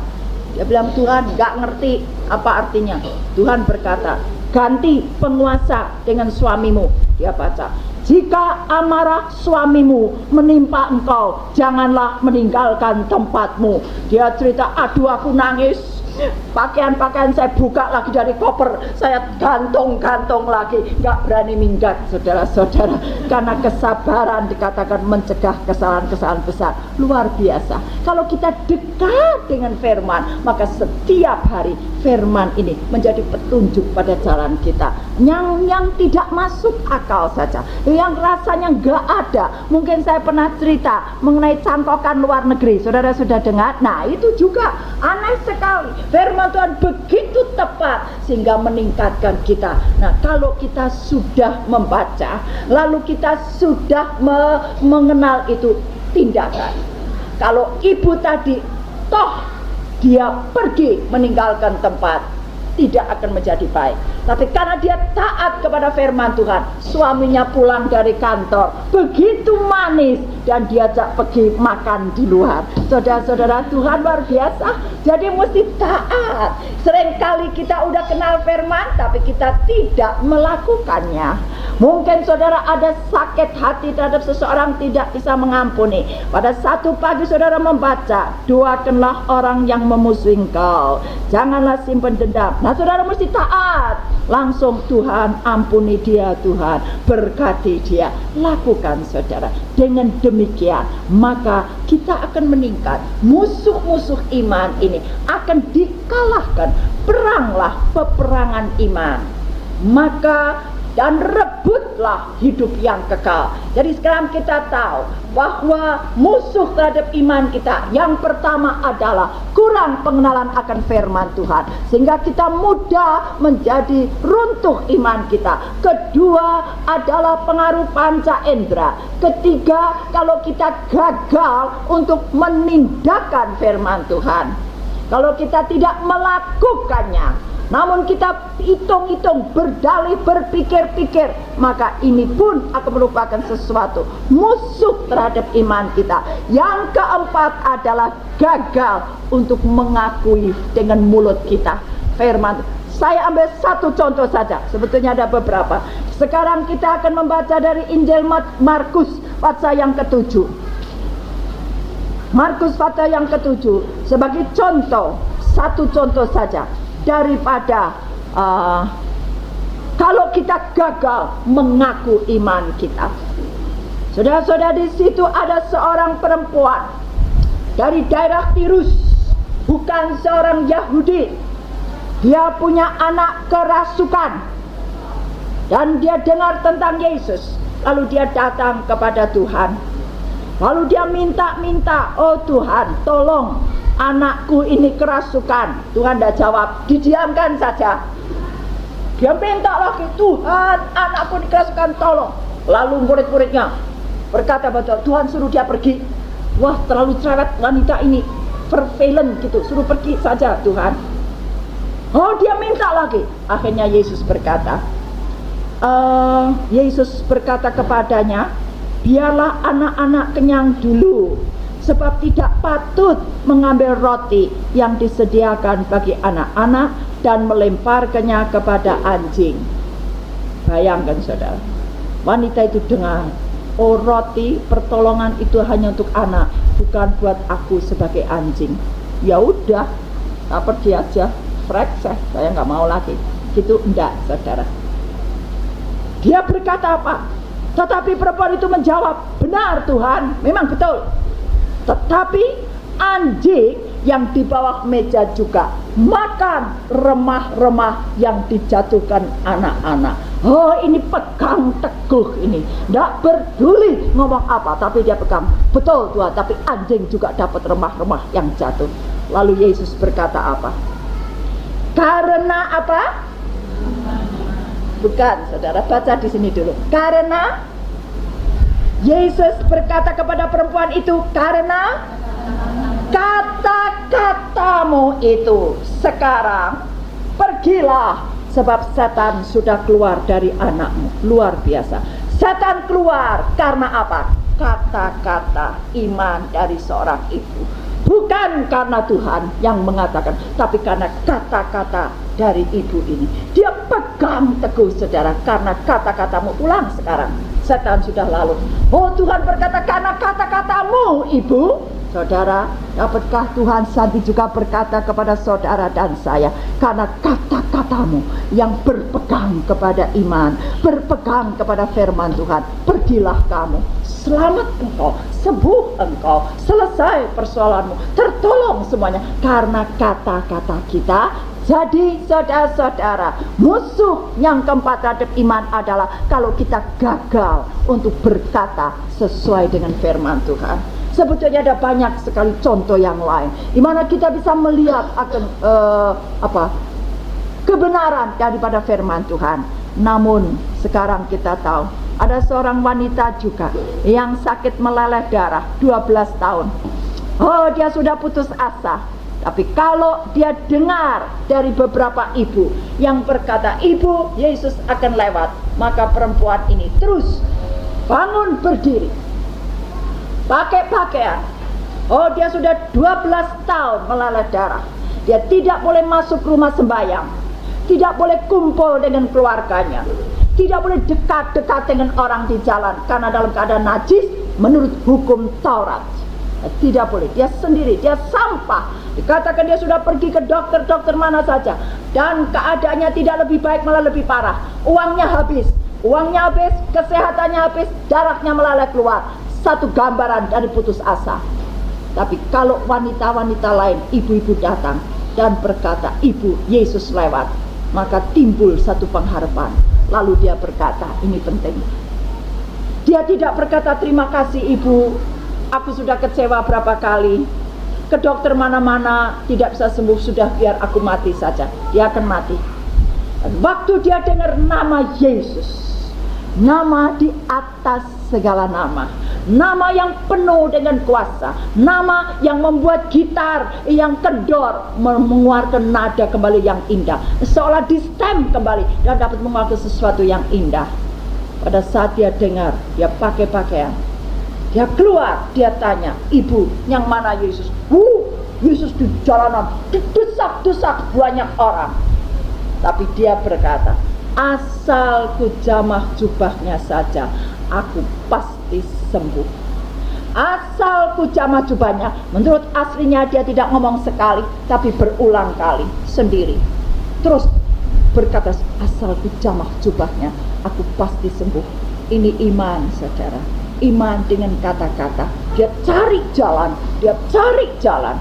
Dia bilang Tuhan gak ngerti apa artinya. Tuhan berkata, ganti penguasa dengan suamimu. Dia baca, jika amarah suamimu menimpa engkau, janganlah meninggalkan tempatmu. Dia cerita, aduh aku nangis, pakaian-pakaian saya buka lagi dari koper, saya gantung-gantung lagi, gak berani minggat saudara-saudara, karena kesabaran dikatakan mencegah kesalahan-kesalahan besar. Luar biasa. Kalau kita dekat dengan firman, maka setiap hari firman ini menjadi petunjuk pada jalan kita, yang tidak masuk akal saja, yang rasanya gak ada. Mungkin saya pernah cerita mengenai cangkokan luar negeri, saudara sudah dengar? Nah itu juga aneh sekali. Firman Tuhan begitu tepat sehingga meningkatkan kita. Nah kalau kita sudah membaca, lalu kita sudah mengenal itu tindakan. Kalau ibu tadi toh dia pergi meninggalkan tempat, tidak akan menjadi baik. Tapi karena dia taat kepada firman Tuhan, suaminya pulang dari kantor begitu manis dan diajak pergi makan di luar. Saudara-saudara, Tuhan luar biasa. Jadi mesti taat. Seringkali kita udah kenal firman tapi kita tidak melakukannya. Mungkin saudara ada sakit hati terhadap seseorang, tidak bisa mengampuni. Pada satu pagi saudara membaca, doakanlah orang yang memusuhi engkau, janganlah simpan dendam. Nah saudara mesti taat. Langsung Tuhan ampuni dia, Tuhan berkati dia. Lakukan saudara. Dengan demikian maka kita akan meningkat. Musuh-musuh iman ini akan dikalahkan. Peranglah peperangan iman, maka dan rebutlah hidup yang kekal. Jadi sekarang kita tahu bahwa musuh terhadap iman kita yang pertama adalah kurang pengenalan akan firman Tuhan, sehingga kita mudah menjadi runtuh iman kita. Kedua adalah pengaruh panca indera. Ketiga, kalau kita gagal untuk menindakkan firman Tuhan, kalau kita tidak melakukannya, namun kita hitung-hitung, berdalih, berpikir-pikir, maka ini pun akan merupakan sesuatu musuh terhadap iman kita. Yang keempat adalah gagal untuk mengakui dengan mulut kita firman. Saya ambil satu contoh saja, sebetulnya ada beberapa. Sekarang kita akan membaca dari Injil Markus pasal yang ke-7. Markus pasal yang ke-7 sebagai contoh, satu contoh saja daripada kalau kita gagal mengaku iman kita. Saudara-saudara, di situ ada seorang perempuan dari daerah Tirus, bukan seorang Yahudi. Dia punya anak kerasukan dan dia dengar tentang Yesus. Lalu dia datang kepada Tuhan. Lalu dia minta-minta, oh Tuhan, tolong anakku ini kerasukan. Tuhan tidak jawab, didiamkan saja. Dia minta lagi, Tuhan, anakku dikerasukan, tolong. Lalu murid-muridnya berkata bahwa Tuhan suruh dia pergi. Wah, terlalu cerewet wanita ini, prevalent gitu, suruh pergi saja Tuhan. Oh, dia minta lagi. Akhirnya Yesus berkata kepadanya, biarlah anak-anak kenyang dulu, sebab tidak patut mengambil roti yang disediakan bagi anak-anak dan melemparkannya kepada anjing. Bayangkan saudara, wanita itu dengar, oh roti pertolongan itu hanya untuk anak, bukan buat aku sebagai anjing. Ya udah, pergi aja, saya nggak mau lagi. Gitu enggak, saudara. Dia berkata apa? Tetapi perempuan itu menjawab, benar Tuhan, memang betul. Tetapi anjing yang di bawah meja juga makan remah-remah yang dijatuhkan anak-anak. Oh, ini pegang teguh ini. Tidak peduli ngomong apa, tapi dia pegang. Betul Tuhan, tapi anjing juga dapat remah-remah yang jatuh. Lalu Yesus berkata apa? Karena apa? Bukan, saudara, baca di sini dulu. Karena Yesus berkata kepada perempuan itu, karena kata-katamu itu sekarang pergilah, sebab setan sudah keluar dari anakmu. Luar biasa. Setan keluar karena apa? Kata-kata iman dari seorang ibu. Bukan karena Tuhan yang mengatakan, tapi karena kata-kata dari ibu ini. Dia pegang teguh, saudara, karena kata-katamu. Ulang sekarang, setan sudah lalu. Oh, Tuhan berkata karena kata-katamu, ibu. Saudara, dapatkah Tuhan nanti juga berkata kepada saudara dan saya, karena kata-katamu yang berpegang kepada iman, berpegang kepada firman Tuhan, pergilah kamu, selamat engkau, sembuh engkau, selesai persoalanmu, tertolong semuanya, karena kata-kata kita. Jadi saudara-saudara, musuh yang keempat terhadap iman adalah kalau kita gagal untuk berkata sesuai dengan firman Tuhan. Sebetulnya ada banyak sekali contoh yang lain di mana kita bisa melihat akan kebenaran daripada firman Tuhan. Namun sekarang kita tahu ada seorang wanita juga yang sakit meleleh darah 12 tahun. Oh, dia sudah putus asa. Tapi kalau dia dengar dari beberapa ibu yang berkata, ibu, Yesus akan lewat, maka perempuan ini terus bangun berdiri, pakai pakaian. Oh, dia sudah 12 tahun meleleh darah. Dia tidak boleh masuk rumah sembahyang, tidak boleh kumpul dengan keluarganya, tidak boleh dekat-dekat dengan orang di jalan karena dalam keadaan najis menurut hukum Taurat. Tidak boleh, dia sendiri, dia sampah. Dikatakan dia sudah pergi ke dokter mana saja, dan keadaannya tidak lebih baik, malah lebih parah. Uangnya habis, kesehatannya habis, darahnya meleleh keluar. Satu gambaran dari putus asa. Tapi kalau wanita-wanita lain, ibu-ibu datang dan berkata, ibu, Yesus lewat, maka timbul satu pengharapan. Lalu dia berkata, ini penting. Dia tidak berkata, terima kasih ibu, aku sudah kecewa berapa kali, ke dokter mana-mana tidak bisa sembuh, sudah biar aku mati saja. Dia akan mati. Dan waktu dia dengar nama Yesus, nama di atas segala nama, nama yang penuh dengan kuasa, nama yang membuat gitar yang kendor mengeluarkan nada kembali yang indah, seolah di stem kembali dan dapat mengeluarkan sesuatu yang indah. Pada saat dia dengar, dia pakai pakaian, dia keluar, dia tanya, ibu, yang mana Yesus? Yesus di jalanan, didesak-desak banyak orang. Tapi dia berkata, asal ku jamah jubahnya saja, aku pasti sembuh. Asal ku jamah jubahnya. Menurut aslinya dia tidak ngomong sekali, tapi berulang kali sendiri. Terus berkata, asal ku jamah jubahnya, aku pasti sembuh. Ini iman, saudara. Iman dengan kata-kata. Dia cari jalan, dia cari jalan.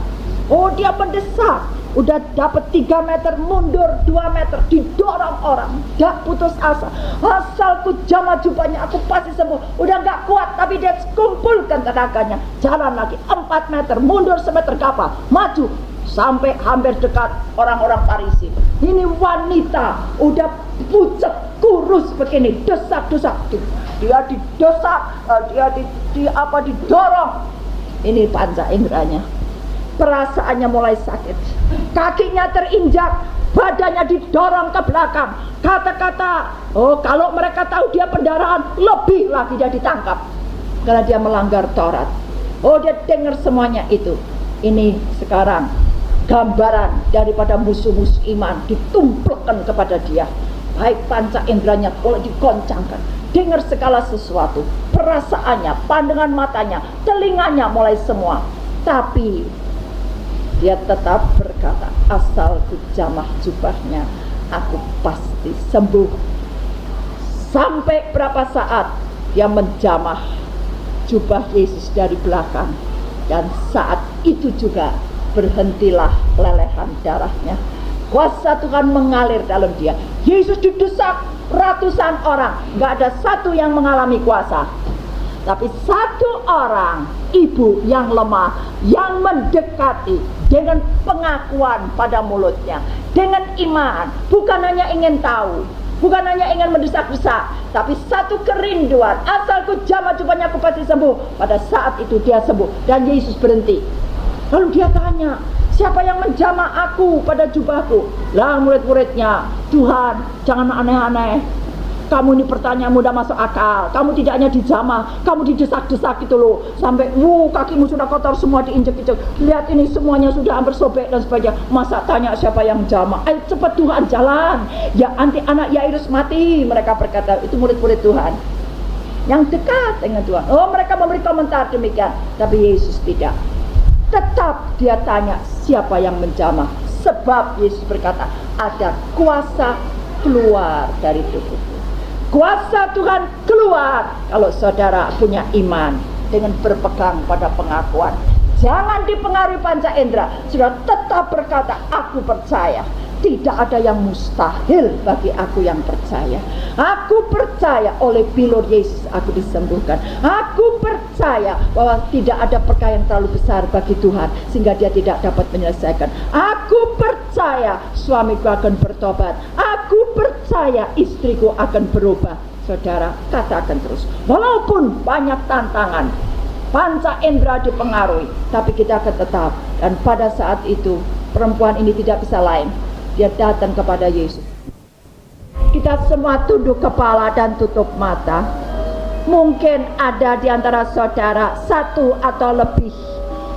Oh, dia mendesak. Udah dapat 3 meter, mundur 2 meter, didorong orang, gak putus asa. Asal ku jamah jubahnya, aku pasti sembuh. Udah gak kuat, tapi dia kumpulkan tenaganya, jalan lagi 4 meter, mundur semeter, gak apa, maju sampai hampir dekat orang-orang Farisi. Ini wanita udah pucat, kurus begini, desak-desak. Dia didesak, dia didorong. Ini panca inderanya. Perasaannya mulai sakit. Kakinya terinjak, badannya didorong ke belakang. Kata-kata, oh kalau mereka tahu dia pendarahan, lebih lagi dia ditangkap. Karena dia melanggar Taurat. Oh dia dengar semuanya itu. Ini sekarang gambaran daripada musuh-musuh iman ditumplekkan kepada dia. Baik panca inderanya boleh digoncangkan, dengar segala sesuatu, perasaannya, pandangan matanya, telinganya mulai semua. Tapi dia tetap berkata, asal ku jamah jubahnya, aku pasti sembuh. Sampai berapa saat dia menjamah jubah Yesus dari belakang, dan saat itu juga berhentilah lelehan darahnya. Kuasa Tuhan mengalir dalam dia. Yesus didesak ratusan orang, gak ada satu yang mengalami kuasa. Tapi satu orang, ibu yang lemah, yang mendekati dengan pengakuan pada mulutnya, dengan iman, bukan hanya ingin tahu, bukan hanya ingin mendesak-desak, tapi satu kerinduan, asal ku jamah jubahnya aku pasti sembuh. Pada saat itu dia sembuh, dan Yesus berhenti. Lalu dia tanya, siapa yang menjamah aku pada jubahku? Lah murid-muridnya, Tuhan jangan aneh-aneh. Kamu ini pertanyaanmu udah masuk akal. Kamu tidak hanya dijamah, kamu didesak-desak gitu loh. Sampai kakimu sudah kotor semua, diinjek-injek. Lihat ini semuanya sudah hampir sobek dan sebagainya. Masa tanya siapa yang jamah? Ayo cepat Tuhan jalan. Ya anti anak Yairus mati. Mereka berkata, itu murid-murid Tuhan yang dekat dengan Tuhan. Oh mereka memberi komentar demikian. Tapi Yesus tidak. Tetap dia tanya siapa yang menjamah. Sebab Yesus berkata, ada kuasa keluar dari tubuhku. Kuasa Tuhan keluar kalau saudara punya iman dengan berpegang pada pengakuan. Jangan dipengaruhi panca indera. Saudara tetap berkata, aku percaya. Tidak ada yang mustahil bagi aku yang percaya. Aku percaya oleh bilur Yesus aku disembuhkan. Aku percaya bahwa tidak ada perkara yang terlalu besar bagi Tuhan sehingga dia tidak dapat menyelesaikan. Aku percaya suamiku akan bertobat. Aku percaya istriku akan berubah. Saudara, katakan terus. Walaupun banyak tantangan, panca indera dipengaruhi, tapi kita akan tetap. Dan pada saat itu perempuan ini tidak bisa lain. Dia datang kepada Yesus. Kita semua tunduk kepala dan tutup mata. Mungkin ada di antara saudara satu atau lebih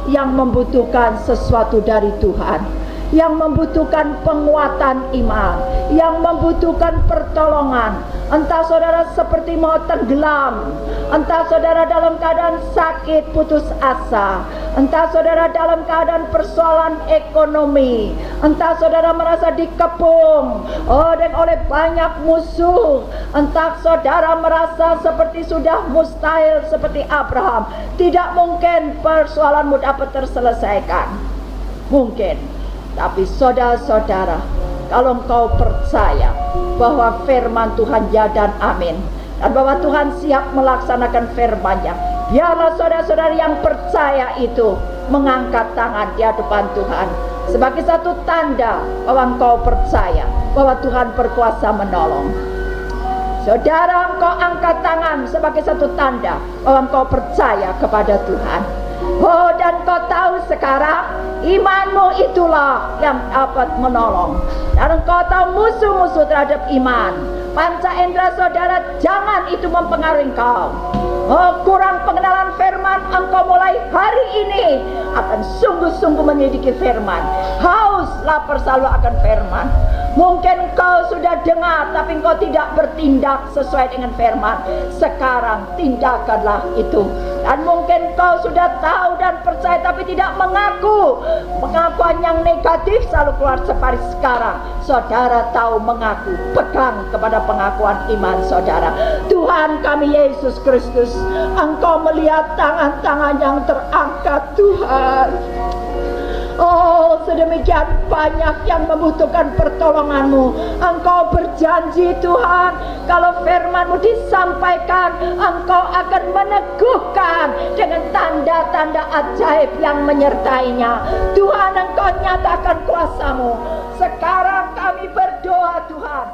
yang membutuhkan sesuatu dari Tuhan, yang membutuhkan penguatan iman, yang membutuhkan pertolongan. Entah saudara seperti mau tenggelam, entah saudara dalam keadaan sakit putus asa, entah saudara dalam keadaan persoalan ekonomi, entah saudara merasa dikepung dan oleh banyak musuh, entah saudara merasa seperti sudah mustahil seperti Abraham, tidak mungkin persoalanmu dapat terselesaikan. Mungkin, tapi saudara-saudara, kalau engkau percaya bahwa firman Tuhan ya dan amin, dan bahwa Tuhan siap melaksanakan firman-Nya, biarlah saudara-saudara yang percaya itu mengangkat tangan di hadapan Tuhan sebagai satu tanda bahwa engkau percaya bahwa Tuhan berkuasa menolong. Saudara, engkau angkat tangan sebagai satu tanda bahwa engkau percaya kepada Tuhan. Oh, dan kau tahu sekarang imanmu itulah yang dapat menolong. Dan engkau tahu musuh-musuh terhadap iman. Panca indera saudara, jangan itu mempengaruhi engkau. Oh, kurang pengenalan firman, engkau mulai hari ini akan sungguh-sungguh menyelidiki firman. Haus, lapar selalu akan firman. Mungkin kau sudah dengar tapi engkau tidak bertindak sesuai dengan firman. Sekarang tindakanlah itu. Dan mungkin kau sudah tahu dan percaya tapi tidak mengaku. Pengakuan yang negatif selalu keluar seperti sekarang. Saudara tahu mengaku, pegang kepada pengakuan iman saudara. Tuhan kami Yesus Kristus, Engkau melihat tangan-tangan yang terangkat Tuhan. Oh, sedemikian banyak yang membutuhkan pertolongan-Mu. Engkau berjanji Tuhan, kalau firman-Mu disampaikan, Engkau akan meneguhkan dengan tanda-tanda ajaib yang menyertainya. Tuhan, Engkau nyatakan kuasa-Mu. Sekarang kami berdoa Tuhan,